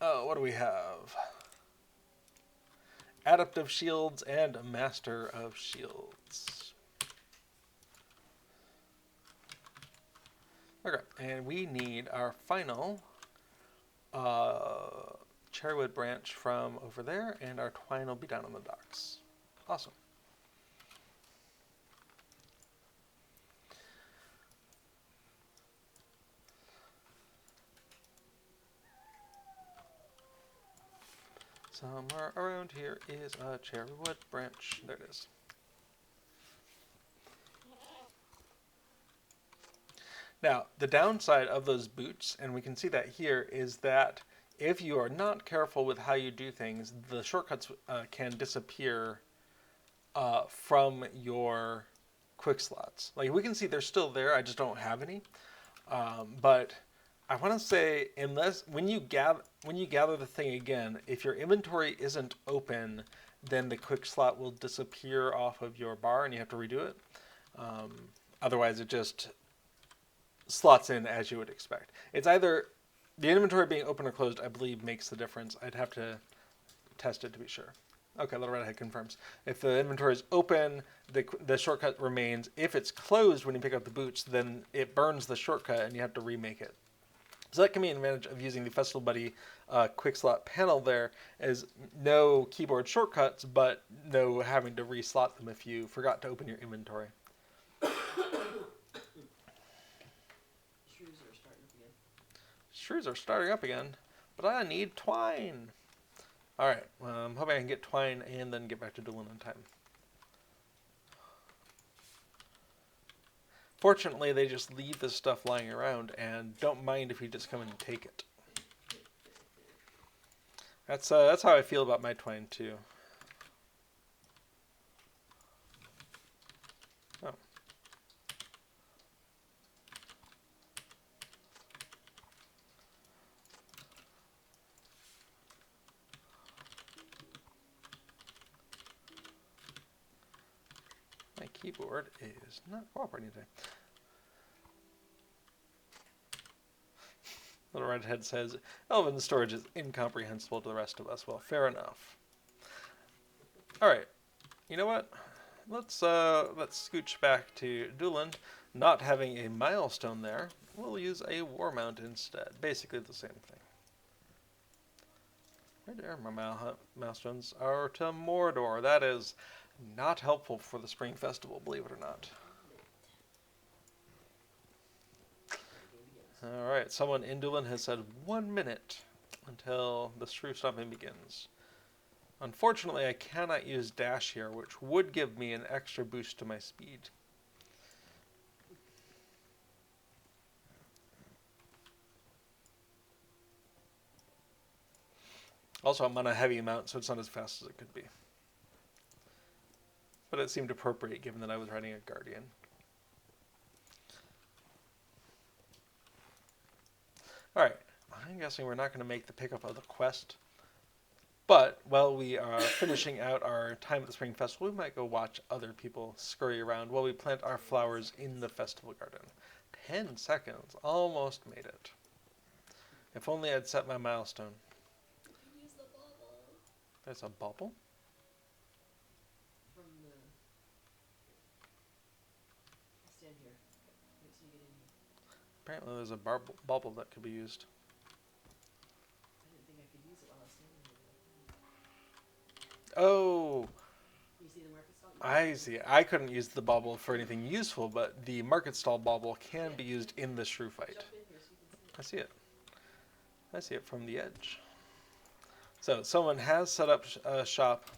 Oh, what do we have? Adept of Shields and Master of Shields. Okay, and we need our final cherrywood branch from over there, and our twine will be down on the docks. Awesome. Somewhere around here is a cherrywood branch. There it is. Now, the downside of those boots, and we can see that here, is that if you are not careful with how you do things, the shortcuts can disappear from your quick slots. Like, we can see they're still there, I just don't have any. But I want to say, when you gather the thing again, if your inventory isn't open, then the quick slot will disappear off of your bar and you have to redo it. Otherwise, it just slots in as you would expect. It's either the inventory being open or closed, I believe, makes the difference. I'd have to test it to be sure. Okay, Little Redhead confirms. If the inventory is open, the shortcut remains. If it's closed when you pick up the boots, then it burns the shortcut and you have to remake it. So that can be an advantage of using the Festival Buddy quick slot panel there, is no keyboard shortcuts, but no having to reslot them if you forgot to open your inventory. Shrews are starting up again, but I need twine. Alright, I'm hoping I can get twine and then get back to dueling in time. Fortunately, they just leave this stuff lying around and don't mind if you just come and take it. That's how I feel about my twine too. Oh. My keyboard is not cooperating today. Little Redhead says, Elven storage is incomprehensible to the rest of us. Well, fair enough. Alright, you know what? let's scooch back to Dooland. Not having a milestone there, we'll use a war mount instead. Basically the same thing. Right there, my milestones are to Mordor. That is not helpful for the Spring Festival, believe it or not. Alright, someone in Dooland has said 1 minute until the shrew stomping begins. Unfortunately, I cannot use dash here, which would give me an extra boost to my speed. Also, I'm on a heavy mount, so it's not as fast as it could be. But it seemed appropriate given that I was riding a Guardian. Alright, I'm guessing we're not going to make the pickup of the quest. But while we are finishing out our time at the Spring Festival, we might go watch other people scurry around while we plant our flowers in the festival garden. 10 seconds. Almost made it. If only I'd set my milestone. Use the bubble. There's a bubble? From the... Stand here. Wait till you get in here. Apparently there's a bubble that could be used. I didn't think I could use it while I was standing here. Oh, You see the market stall? I see. I couldn't use the bubble for anything useful, but the market stall bubble can be used in the shrew fight. Jump in here so you can see it. I see it. I see it from the edge. So someone has set up a shop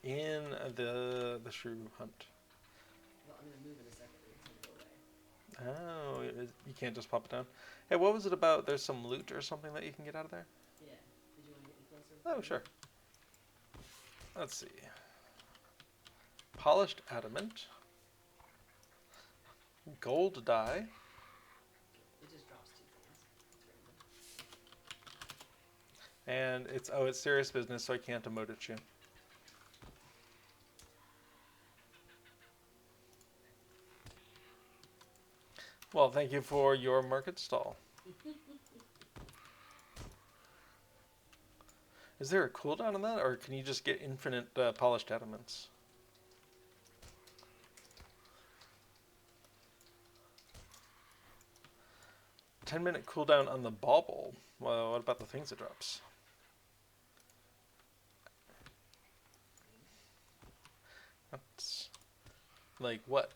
in the shrew hunt. Well, I'm going to move in a second, but it's going to go away. Oh, you can't just pop it down. Hey, what was it about? There's some loot or something that you can get out of there? Yeah. Did you want to get me closer? Oh, sure. Let's see. Polished adamant. Gold dye. It just drops 2 things. It's random. And it's serious business, so I can't emote at you. Well, thank you for your market stall. Is there a cooldown on that, or can you just get infinite polished adamants? $10-minute cooldown on the bauble. Well, what about the things it drops? That's like what?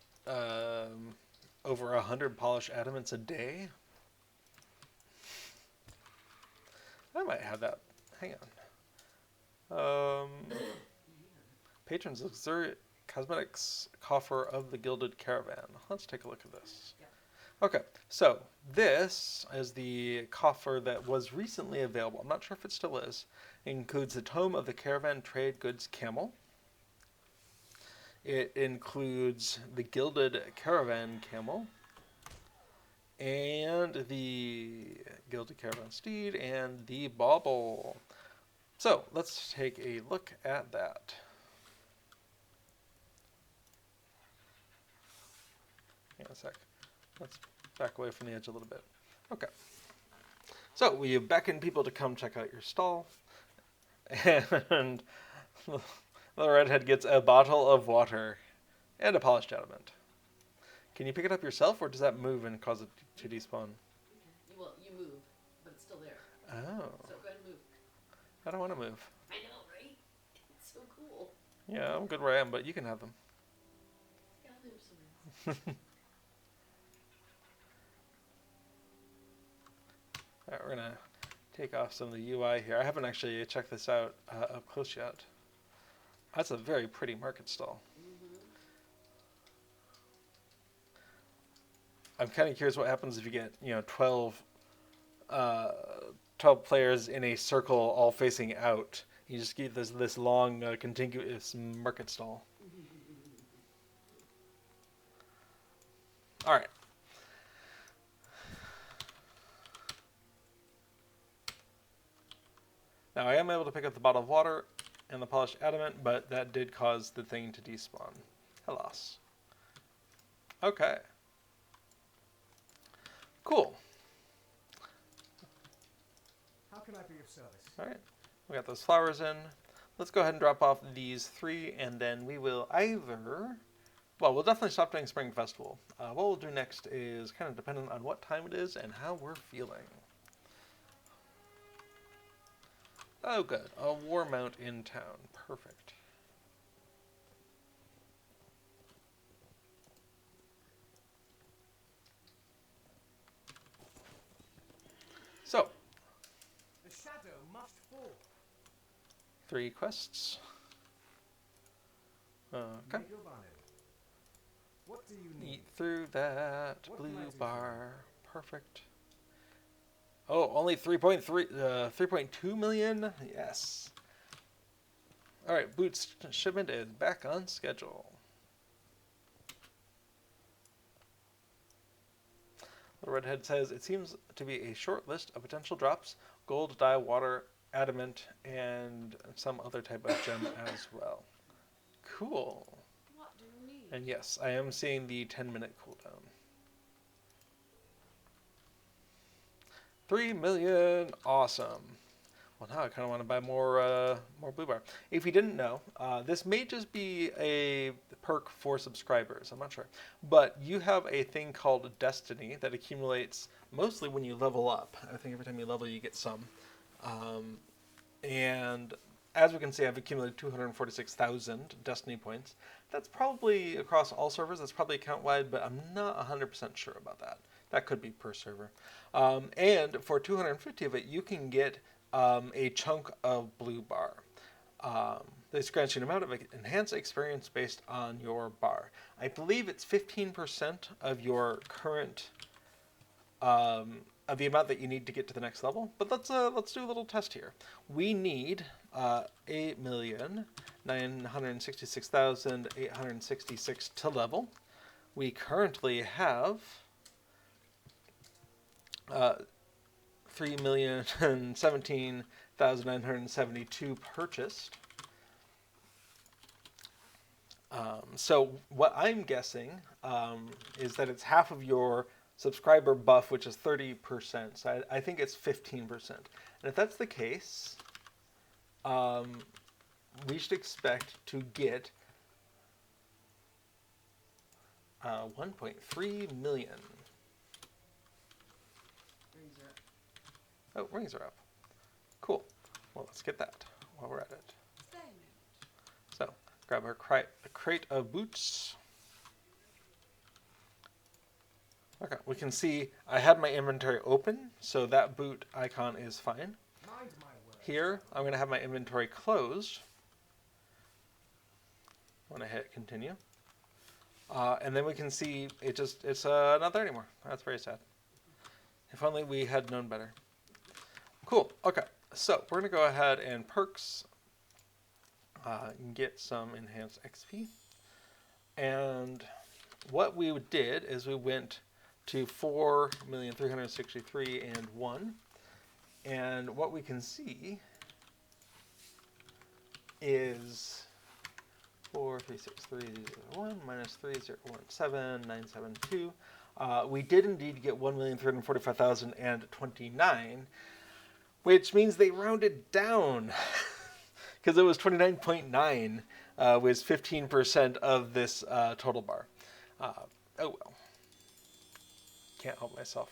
Over 100 polished adamants a day? I might have that. Hang on. Patrons Luxurious Cosmetics Coffer of the Gilded Caravan. Let's take a look at this. Okay, so this is the coffer that was recently available. I'm not sure if it still is. It includes the Tome of the Caravan Trade Goods Camel. It includes the Gilded Caravan Camel, and the Gilded Caravan Steed, and the Bauble. So, let's take a look at that. Hang on a sec. Let's back away from the edge a little bit. Okay. So, we beckon people to come check out your stall, and the redhead gets a bottle of water and a polished adamant. Can you pick it up yourself, or does that move and cause it to despawn? Okay. Well, you move, but it's still there. Oh. So go ahead and move. I don't want to move. I know, right? It's so cool. Yeah, I'm good where I am, but you can have them. Yeah, I'll move somewhere else. Alright, we're going to take off some of the UI here. I haven't actually checked this out up close yet. That's a very pretty market stall. I'm kind of curious what happens if you get, 12 players in a circle all facing out. You just get this long, contiguous market stall. All right. Now I am able to pick up the bottle of water and the polished adamant, but that did cause the thing to despawn. Alas. Okay. Cool. How can I be of service? All right. We got those flowers in. Let's go ahead and drop off these 3, and then we will either Well, we'll definitely stop doing Spring Festival. What we'll do next is kind of dependent on what time it is and how we're feeling. Oh, good. A war mount in town. Perfect. So, The shadow must fall. 3 quests. Okay. Megobanu. What do you need? Eat through that What can I blue do for bar. Perfect. Oh, only 3.2 million? Yes. Alright, Boots shipment is back on schedule. The redhead says, it seems to be a short list of potential drops. Gold, dye, water, adamant, and some other type of gem as well. Cool. What do you need? And yes, I am seeing the 10-minute cooldown. 3 million, awesome. Well, now I kind of want to buy more blue bar. If you didn't know, this may just be a perk for subscribers. I'm not sure, but you have a thing called Destiny that accumulates mostly when you level up. I think every time you level, you get some. And as we can see, I've accumulated 246,000 Destiny points. That's probably across all servers. That's probably account-wide, but I'm not 100% sure about that. That could be per server. And for 250 of it, you can get a chunk of blue bar. This grants you an amount of enhanced experience based on your bar. I believe it's 15% of your current of the amount that you need to get to the next level. But let's do a little test here. We need 8,966,866 to level. We currently have 3,017,972 purchased. So what I'm guessing is that it's half of your subscriber buff, which is 30%. So I think it's 15%. And if that's the case, we should expect to get 1.3 million. Rings are up. Oh, rings are up. Cool. Well, let's get that while we're at it. Same. So, grab our crate of boots. Okay, we can see I had my inventory open, so that boot icon is fine. Mind my words. Here, I'm going to have my inventory closed when I hit continue. And then we can see it's not there anymore. That's very sad. If only we had known better. Cool. Okay, so we're going to go ahead and perks, get some enhanced XP. And what we did is we went to 4,363,000 and 1. And what we can see is 4,363,001 minus 3,017,972. We did indeed get 1,345,029, which means they rounded down because it was 29.9 was 15% of this total bar. Oh well. Can't help myself.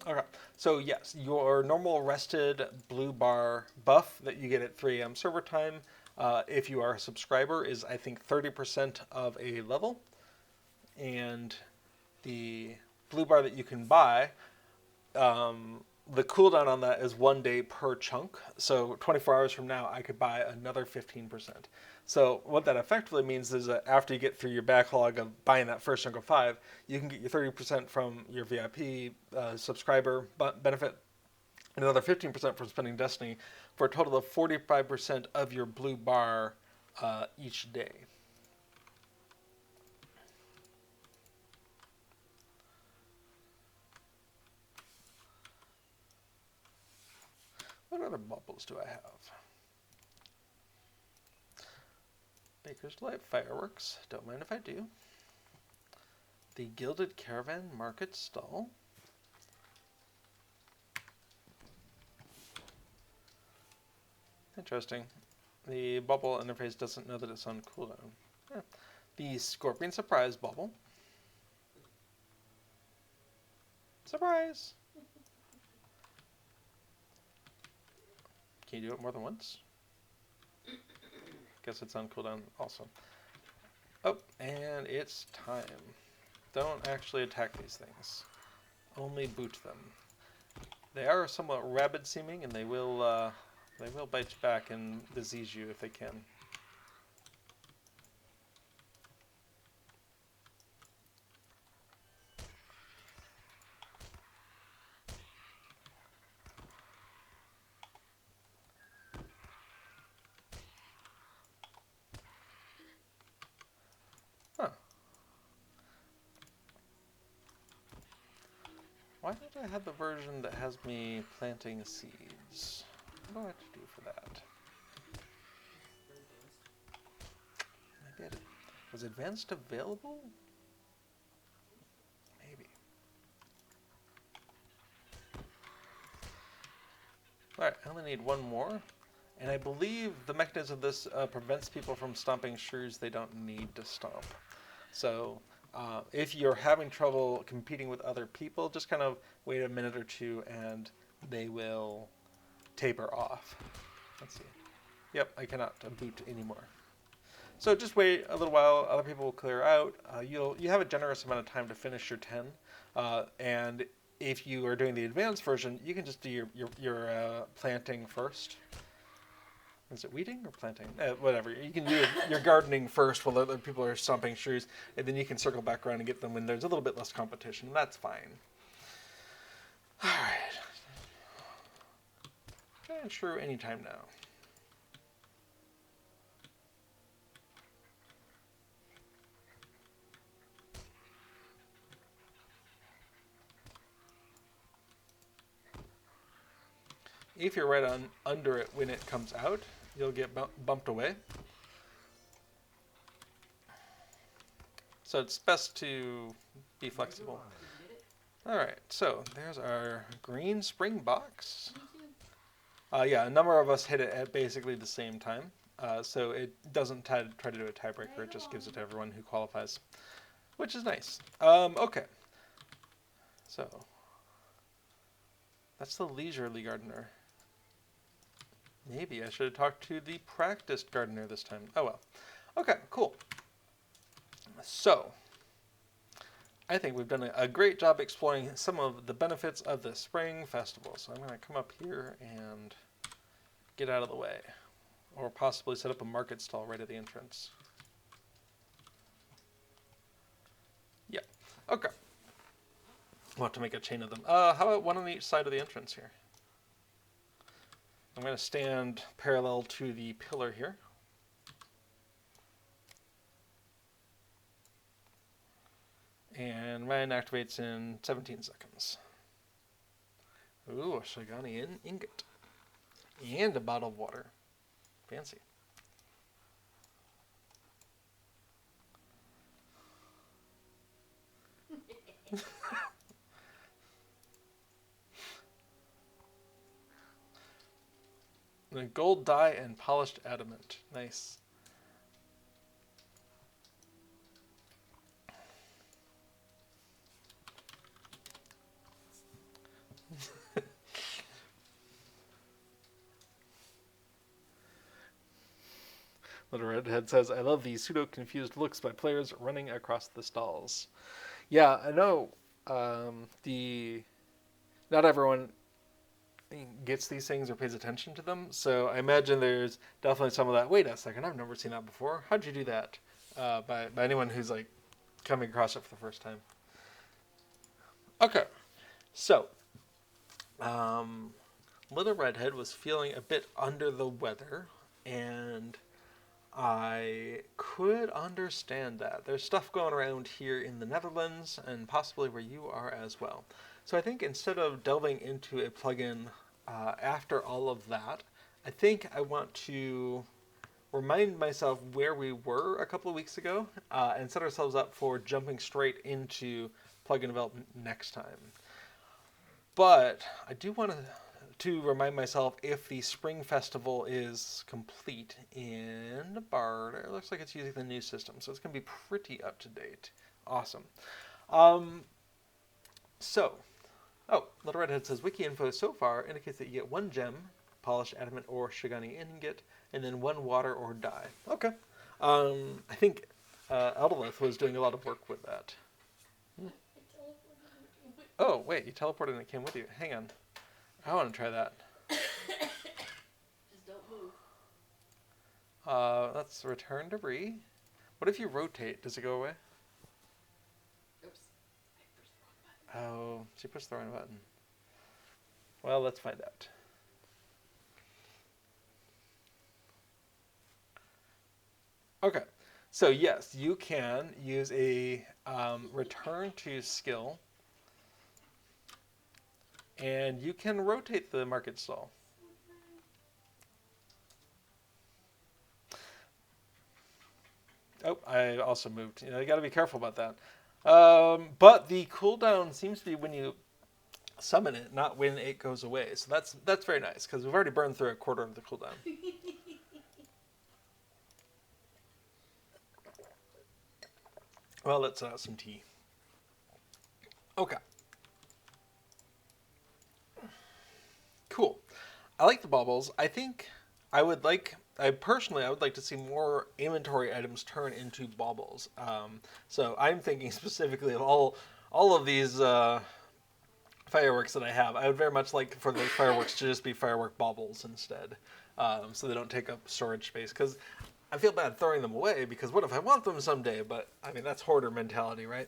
Okay, so yes, your normal rested blue bar buff that you get at 3 a.m. server time, if you are a subscriber, is I think 30% of a level. And the blue bar that you can buy, the cooldown on that is 1 day per chunk. So 24 hours from now, I could buy another 15%. So what that effectively means is that after you get through your backlog of buying that first chunk of 5, you can get your 30% from your VIP subscriber benefit, and another 15% from spending Destiny, for a total of 45% of your blue bar each day. What other bubbles do I have? Baker's Delight Fireworks. Don't mind if I do. The Gilded Caravan Market Stall. Interesting. The bubble interface doesn't know that it's on cooldown. Yeah. The Scorpion Surprise bubble. Surprise! Can you do it more than once? Guess it's on cooldown also. Oh, and it's time. Don't actually attack these things. Only boot them. They are somewhat rabid seeming, and they will bite you back and disease you if they can. Huh. Why don't I have the version that has me planting seeds? What do I have to do for that? Maybe was advanced available? Maybe. Alright, I only need one more. And I believe the mechanism of this prevents people from stomping shrews they don't need to stomp. So if you're having trouble competing with other people, just kind of wait a minute or two and they will taper off. Let's see. Yep, I cannot boot anymore. So just wait a little while, other people will clear out. You have a generous amount of time to finish your 10. And if you are doing the advanced version, you can just do your planting first. Is it weeding or planting? Whatever. You can do your gardening first while other people are stomping shrews, and then you can circle back around and get them when there's a little bit less competition. That's fine. All right. Giant shrew anytime now. If you're right on under it when it comes out, you'll get bumped away. So it's best to be flexible. Alright, so there's our green spring box. Yeah, a number of us hit it at basically the same time. So it doesn't try to do a tiebreaker, it just gives it to everyone who qualifies. Which is nice. Okay. So, that's the leisurely gardener. Maybe I should have talked to the practiced gardener this time. Oh well. Okay, cool. So, I think we've done a great job exploring some of the benefits of the Spring Festival. So I'm going to come up here and get out of the way. Or possibly set up a market stall right at the entrance. Yeah. Okay. We'll have to make a chain of them. How about one on each side of the entrance here? I'm going to stand parallel to the pillar here. And mine activates in 17 seconds. Ooh, a Shigani ingot. And a bottle of water. Fancy. The gold dye and polished adamant. Nice. Little Redhead says, I love the pseudo-confused looks by players running across the stalls. Yeah, I know not everyone gets these things or pays attention to them, so I imagine there's definitely some of that, wait a second, I've never seen that before. How'd you do that? By anyone who's like coming across it for the first time. Okay, so Little Redhead was feeling a bit under the weather, and I could understand that. There's stuff going around here in the Netherlands, and possibly where you are as well. So I think instead of delving into a plugin after all of that, I think I want to remind myself where we were a couple of weeks ago and set ourselves up for jumping straight into plugin development next time. But I do want to to remind myself if the Spring Festival is complete in Barter. It looks like it's using the new system, so it's going to be pretty up to date. Awesome. Little Redhead says, Wiki info so far indicates that you get 1 gem, polished adamant or Shigani ingot, and then 1 water or dye. Okay. I think Eldolith was doing a lot of work with that. Oh, wait, you teleported and it came with you. Hang on. I want to try that. Just don't move. Let's return debris. What if you rotate? Does it go away? Oops. I pushed the wrong button. Oh, she pushed the wrong button. Well, let's find out. Okay, so yes, you can use a return to skill, and you can rotate the market stall. Oh, I also moved. You got to be careful about that. But the cooldown seems to be when you summon it, not when it goes away. So that's very nice, because we've already burned through a quarter of the cooldown. Well, let's some tea. Okay. Cool. I like the baubles. I think I would like to see more inventory items turn into baubles. So I'm thinking specifically of all of these fireworks that I have. I would very much like for those fireworks to just be firework baubles instead, so they don't take up storage space. Because I feel bad throwing them away, because what if I want them someday? But I mean, that's hoarder mentality, right?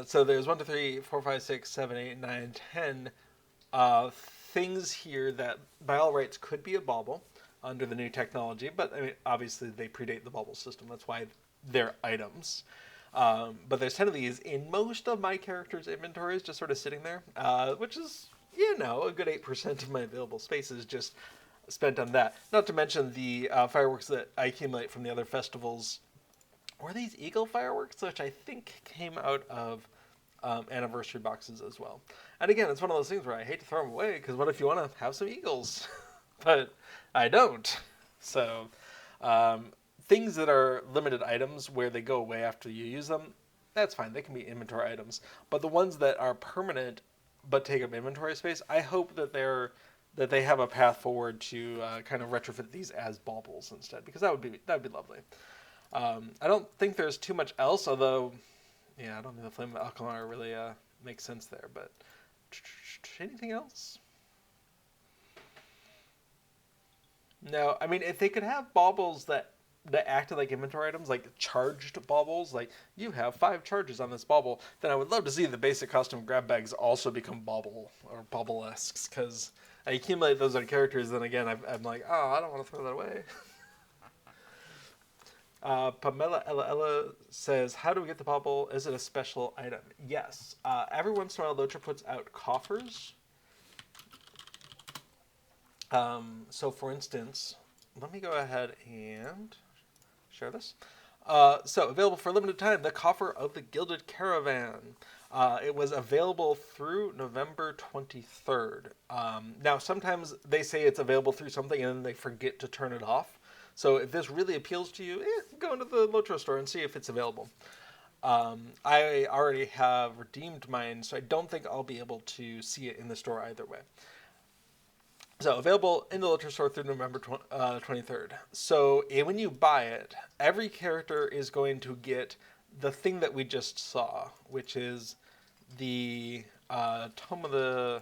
So there's 1, 2, 3, 4, 5, 6, 7, 8, 9, 10 things here that by all rights could be a bauble under the new technology, but I mean, obviously they predate the bauble system. That's why they're items. But there's 10 of these in most of my characters' inventories, just sort of sitting there, which is, a good 8% of my available space is just spent on that. Not to mention the fireworks that I accumulate from the other festivals. Were these eagle fireworks, which I think came out of anniversary boxes as well. And again, it's one of those things where I hate to throw them away, because what if you want to have some eagles? But I don't. So things that are limited items where they go away after you use them, that's fine. They can be inventory items. But the ones that are permanent but take up inventory space, I hope that they have a path forward to kind of retrofit these as baubles instead, because that would be lovely. I don't think there's too much else, although, I don't think the Flame of Alkmaar really makes sense there. But anything else? No, I mean, if they could have baubles that acted like inventory items, like charged baubles, like you have 5 charges on this bauble, then I would love to see the basic custom grab bags also become bauble or bauble-esques, because I accumulate those on characters, then again, I'm like, oh, I don't want to throw that away. Pamela Ella says, how do we get the bauble? Is it a special item? Yes. Every once in a while, LOTRO puts out coffers. So for instance, let me go ahead and share this. So available for a limited time, the Coffer of the Gilded Caravan. It was available through November 23rd. Now, sometimes they say it's available through something and then they forget to turn it off. So if this really appeals to you, go into the LOTRO store and see if it's available. I already have redeemed mine, so I don't think I'll be able to see it in the store either way. So available in the LOTRO store through November 23rd. So when you buy it, every character is going to get the thing that we just saw, which is the Tome of the...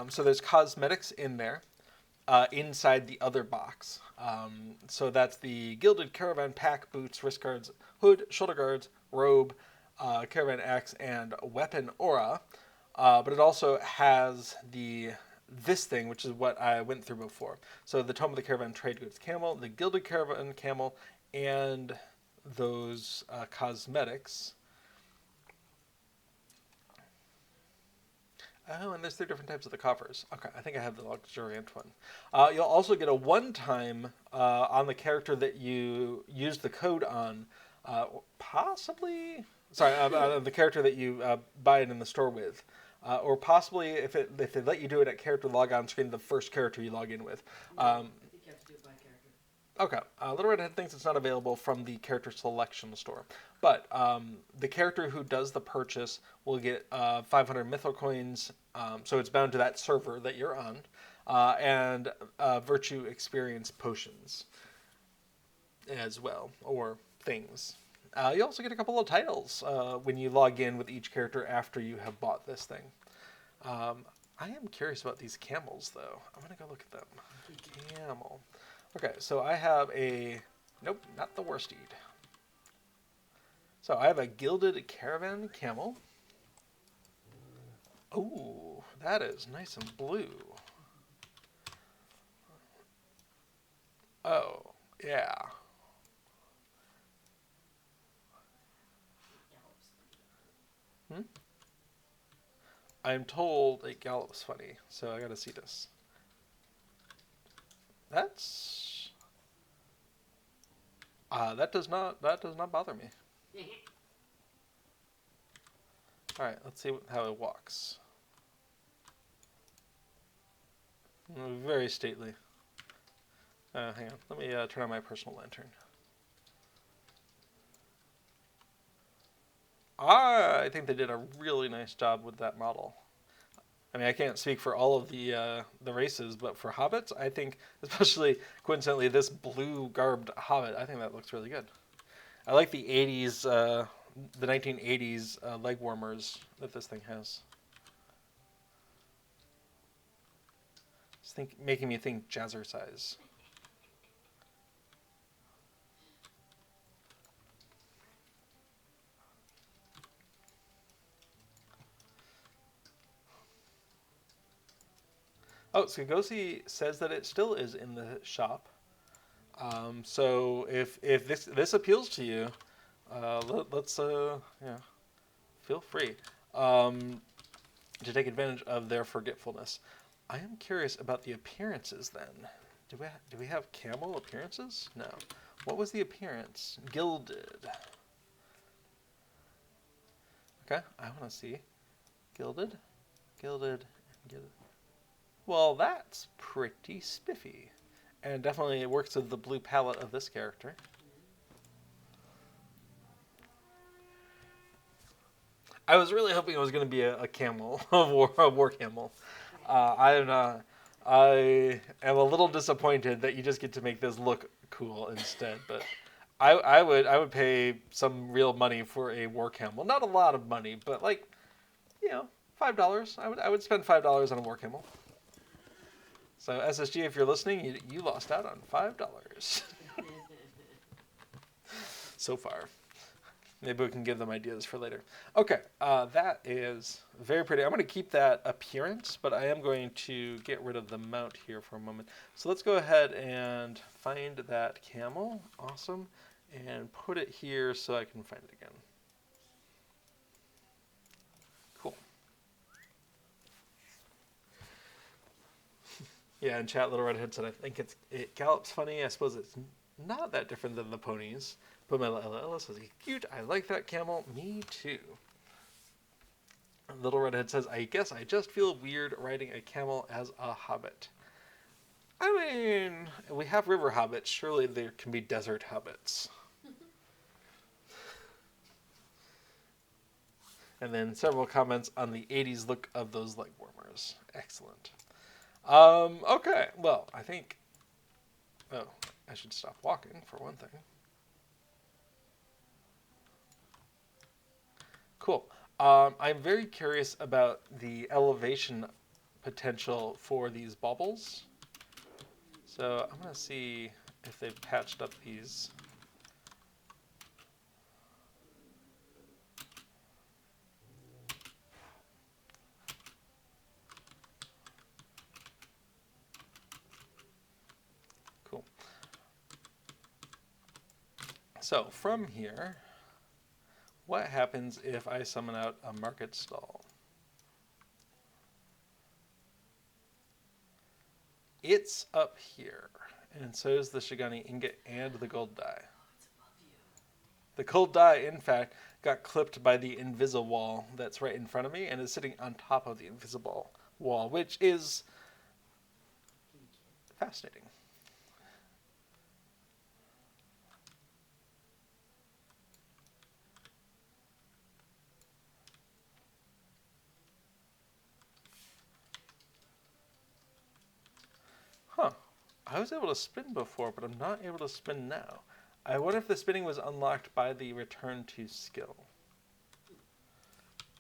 so there's cosmetics in there, inside the other box. So that's the Gilded Caravan Pack, Boots, Wrist Guards, Hood, Shoulder Guards, Robe, Caravan Axe, and Weapon Aura. But it also has this thing, which is what I went through before. So the Tome of the Caravan Trade Goods Camel, the Gilded Caravan Camel, and those cosmetics. Oh, and there's 3 different types of the coffers. Okay, I think I have the luxuriant one. You'll also get a one-time on the character that you use the code on, possibly... Sorry, the character that you buy it in the store with. or possibly if they let you do it at character logon screen, the first character you log in with. I think you have to do it by character. Okay, Little Red Head thinks it's not available from the character selection store, but the character who does the purchase will get 500 mythical coins, so it's bound to that server that you're on, and virtue experience potions as well, or things. You also get a couple of titles when you log in with each character after you have bought this thing. I am curious about these camels, though. I'm going to go look at them. Camel. Okay, so I have a... Nope, not the Worsted. So I have a Gilded Caravan Camel. Ooh, that is nice and blue. Oh, yeah. Hmm? I'm told it gallops funny, so I gotta see this. That's... that does not bother me. Alright, let's see how it walks. Very stately. Hang on, let me turn on my personal lantern. I think they did a really nice job with that model. I mean, I can't speak for all of the races, but for hobbits, I think, especially coincidentally, this blue garbed hobbit, I think that looks really good. I like the 80s, the 1980s leg warmers that this thing has. It's making me think jazzercise. Oh, Skagosi says that it still is in the shop. So if this appeals to you, let's feel free to take advantage of their forgetfulness. I am curious about the appearances then. Do we have camel appearances? No. What was the appearance? Gilded. Okay, I want to see. Gilded. Well, that's pretty spiffy. And definitely it works with the blue palette of this character. I was really hoping it was going to be a camel, a war camel. I am a little disappointed that you just get to make this look cool instead. But I would pay some real money for a war camel. Not a lot of money, but like, $5. I would spend $5 on a war camel. So SSG, if you're listening, you lost out on $5 so far. Maybe we can give them ideas for later. Okay, that is very pretty. I'm going to keep that appearance, but I am going to get rid of the mount here for a moment. So let's go ahead and find that camel. Awesome. And put it here so I can find it again. Cool. Yeah, in chat, Little Redhead said, I think it gallops funny. I suppose it's not that different than the ponies. But my Ella says, he's cute. I like that camel. Me too. Little Redhead says, I guess I just feel weird riding a camel as a hobbit. I mean, we have river hobbits. Surely there can be desert hobbits. And then several comments on the 80s look of those leg warmers. Excellent. Okay, well, I think... Oh, I should stop walking for one thing. Cool. I'm very curious about the elevation potential for these baubles. So I'm going to see if they've patched up these. Cool. So from here... What happens if I summon out a market stall? It's up here, and so is the Shigani ingot and the gold die. The gold die, in fact, got clipped by the invisible wall that's right in front of me and is sitting on top of the invisible wall, which is fascinating. Huh. I was able to spin before, but I'm not able to spin now. I wonder if the spinning was unlocked by the return to skill.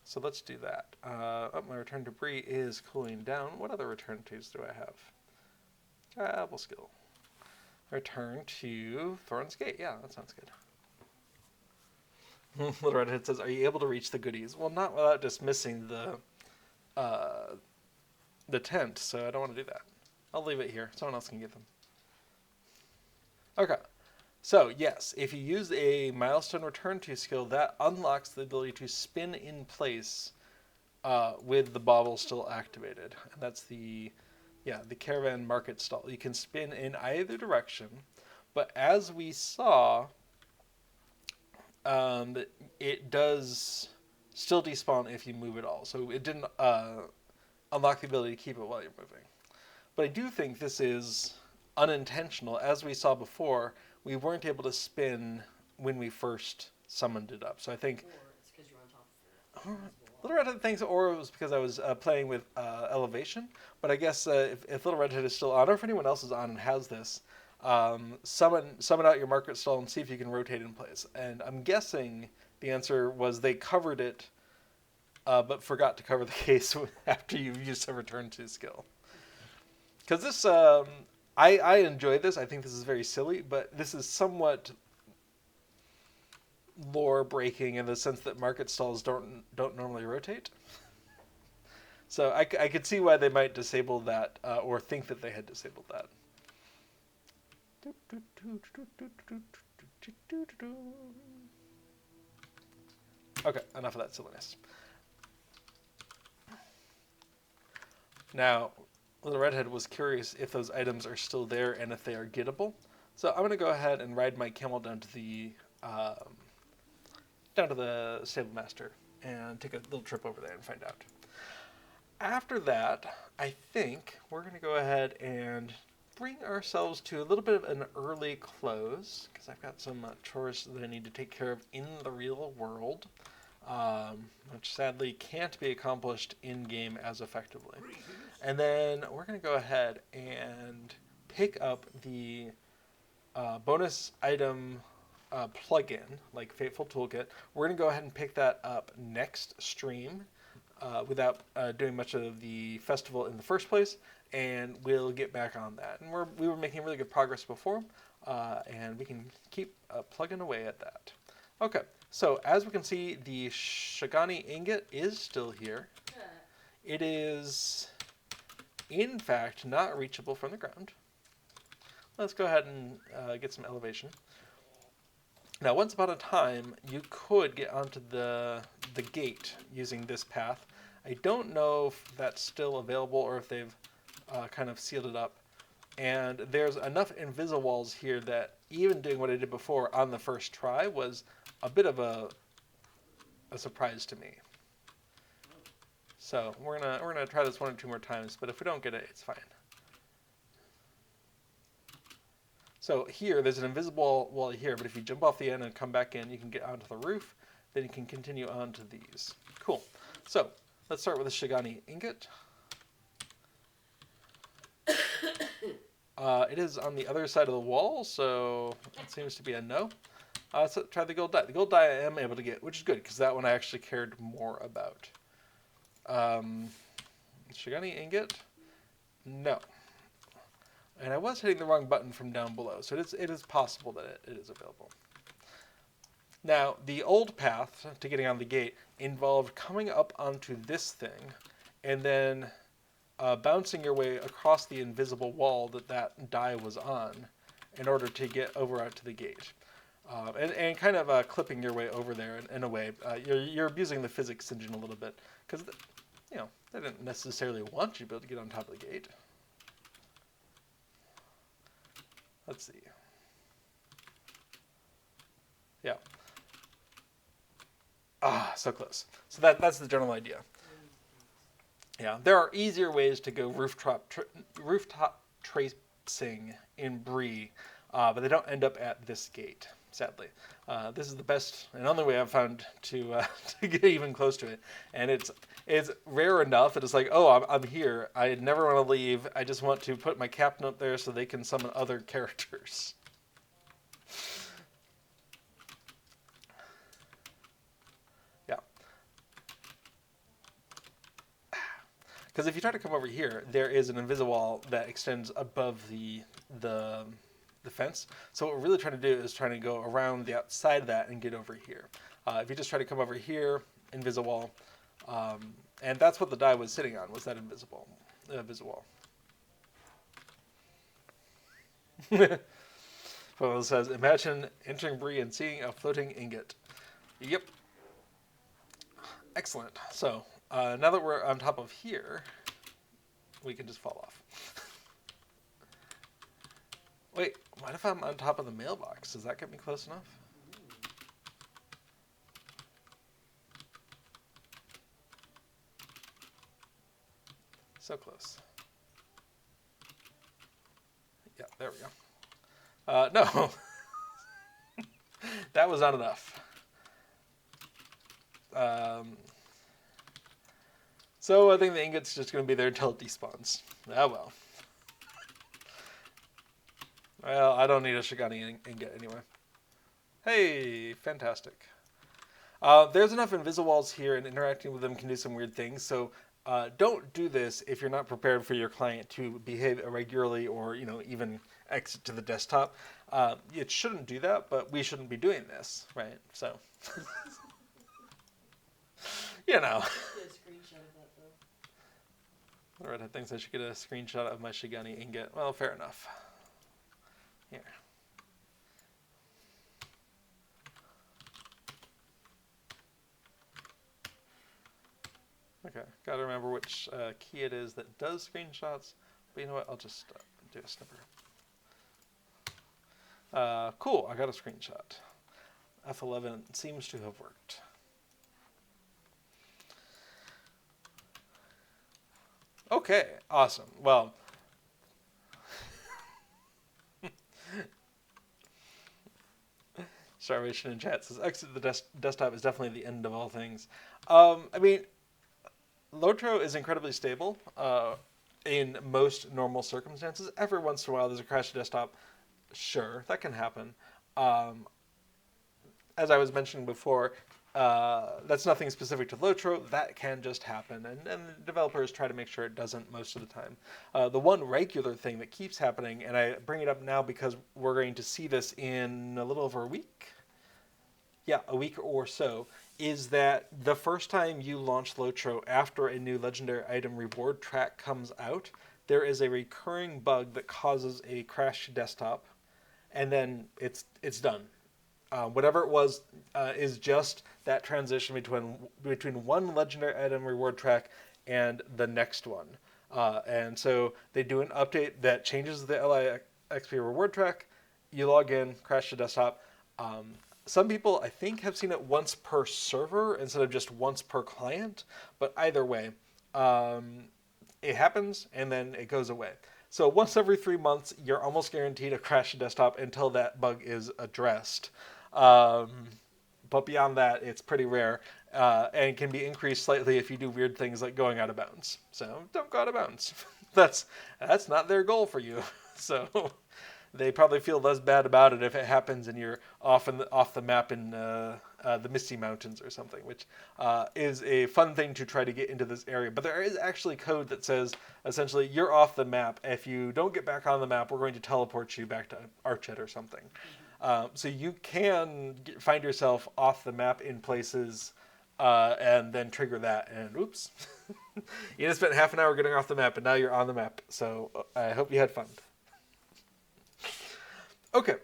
So let's do that. Oh, my return to Bree is cooling down. What other return tos do I have? Travel skill. Return to Thorn's Gate. Yeah, that sounds good. Little Redhead says, "Are you able to reach the goodies?" Well, not without dismissing the tent, so I don't want to do that. I'll leave it here. Someone else can get them. Okay. So, yes, if you use a milestone return to skill, that unlocks the ability to spin in place with the bauble still activated. And that's the caravan market stall. You can spin in either direction, but as we saw, it does still despawn if you move at all. So it didn't unlock the ability to keep it while you're moving. But I do think this is unintentional. As we saw before, we weren't able to spin when we first summoned it up. So I think... Or it's because you're on top of it. Little Redhead thinks or it was because I was playing with elevation. But I guess if Little Redhead is still on, or if anyone else is on and has this, summon out your market stall and see if you can rotate in place. And I'm guessing the answer was they covered it, but forgot to cover the case after you've used a return to skill. Because this, I enjoy this. I think this is very silly, but this is somewhat lore breaking in the sense that market stalls don't normally rotate. So I could see why they might disable that or think that they had disabled that. Okay, enough of that silliness. Now, Little Redhead was curious if those items are still there and if they are gettable. So I'm going to go ahead and ride my camel down to the stable master and take a little trip over there and find out. After that, I think we're going to go ahead and bring ourselves to a little bit of an early close because I've got some chores that I need to take care of in the real world, which sadly can't be accomplished in-game as effectively. And then we're going to go ahead and pick up the bonus item plugin, like Fateful Toolkit. We're going to go ahead and pick that up next stream without doing much of the festival in the first place, and we'll get back on that. And we were making really good progress before, and we can keep plugging away at that. Okay, so as we can see, the Shigani ingot is still here. It is, in fact, not reachable from the ground. Let's go ahead and get some elevation. Now, once upon a time, you could get onto the gate using this path. I don't know if that's still available or if they've kind of sealed it up. And there's enough invisible walls here that even doing what I did before on the first try was a bit of a surprise to me. So we're gonna try this 1 or 2 more times, but if we don't get it, it's fine. So here, there's an invisible wall here, but if you jump off the end and come back in, you can get onto the roof. Then you can continue on to these. Cool. So let's start with the Shigani ingot. It is on the other side of the wall, so it seems to be a no. Let's try the gold die. The gold die I am able to get, which is good, because that one I actually cared more about. Shigani ingot? No. And I was hitting the wrong button from down below, so it is possible that it is available. Now, the old path to getting on the gate involved coming up onto this thing, and then bouncing your way across the invisible wall that die was on in order to get over out to the gate. And kind of clipping your way over there in a way. You're abusing the physics engine a little bit, because they didn't necessarily want you to be able to get on top of the gate. Let's see. Yeah. So close. So that's the general idea. Yeah, there are easier ways to go rooftop tracing in Bree, but they don't end up at this gate, sadly. This is the best and only way I've found to to get even close to it, and it's rare enough that it's like, oh, I'm here. I never want to leave. I just want to put my captain up there so they can summon other characters. Yeah. Because if you try to come over here, there is an invisible wall that extends above the the fence. So what we're really trying to do is trying to go around the outside of that and get over here. If you just try to come over here, invisible wall, and that's what the die was sitting on, was that invisible wall. Well, it says, imagine entering Bree and seeing a floating ingot. Yep. Excellent. So now that we're on top of here, we can just fall off. Wait, what if I'm on top of the mailbox? Does that get me close enough? So close. Yeah, there we go. No. That was not enough. So I think the ingot's just going to be there until it despawns. Ah, well. Well, I don't need a Shigani ingot anyway. Hey, fantastic. There's enough invisible walls here, and interacting with them can do some weird things. So don't do this if you're not prepared for your client to behave irregularly or, even exit to the desktop. It shouldn't do that, but we shouldn't be doing this, right? So, Get a screenshot of that, though. Alright, I think I should get a screenshot of my Shigani ingot. Well, fair enough. Here. Okay, gotta remember which key it is that does screenshots. But you know what? I'll just do a snipper. Cool, I got a screenshot. F11 seems to have worked. Okay, awesome. Well, Starvation in chat says, exit the desktop is definitely the end of all things. I mean, LOTRO is incredibly stable in most normal circumstances. Every once in a while there's a crash desktop. Sure, that can happen. As I was mentioning before, that's nothing specific to LOTRO. That can just happen, and developers try to make sure it doesn't most of the time. The one regular thing that keeps happening, and I bring it up now because we're going to see this in a little over a week. Yeah, a week or so, is that the first time you launch LOTRO after a new legendary item reward track comes out, there is a recurring bug that causes a crash to desktop, and then it's done. Whatever it was is just that transition between one legendary item reward track and the next one. And so they do an update that changes the LIXP reward track. You log in, crash to desktop. Some people, I think, have seen it once per server instead of just once per client. But either way, it happens and then it goes away. So once every 3 months, you're almost guaranteed a crash to desktop until that bug is addressed. But beyond that, it's pretty rare and can be increased slightly if you do weird things like going out of bounds. So don't go out of bounds. That's not their goal for you. So they probably feel less bad about it if it happens and you're off the map in the Misty Mountains or something, which is a fun thing to try to get into this area. But there is actually code that says, essentially, you're off the map. If you don't get back on the map, we're going to teleport you back to Archet or something. So you can find yourself off the map in places and then trigger that, and oops. You just spent half an hour getting off the map, and now you're on the map. So I hope you had fun. Okay,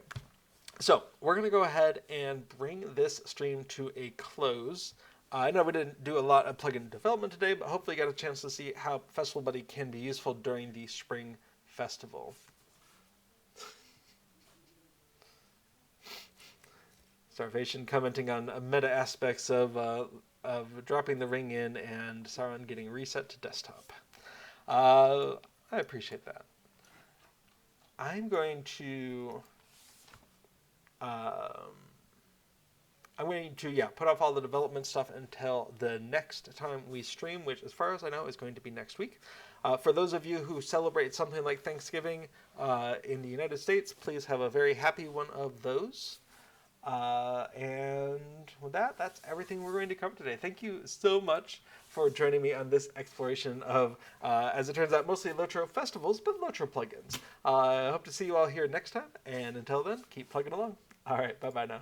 so we're going to go ahead and bring this stream to a close. I know we didn't do a lot of plugin development today, but hopefully you got a chance to see how Festival Buddy can be useful during the Spring Festival. Starvation commenting on meta aspects of dropping the ring in and Sauron getting reset to desktop. I appreciate that. I'm going to put off all the development stuff until the next time we stream, which as far as I know is going to be next week. For those of you who celebrate something like Thanksgiving in the United States, please have a very happy one of those. And with that, that's everything we're going to cover today. Thank you so much for joining me on this exploration of, as it turns out, mostly LOTRO festivals, but LOTRO plugins. I hope to see you all here next time, and until then, keep plugging along. All right, bye-bye now.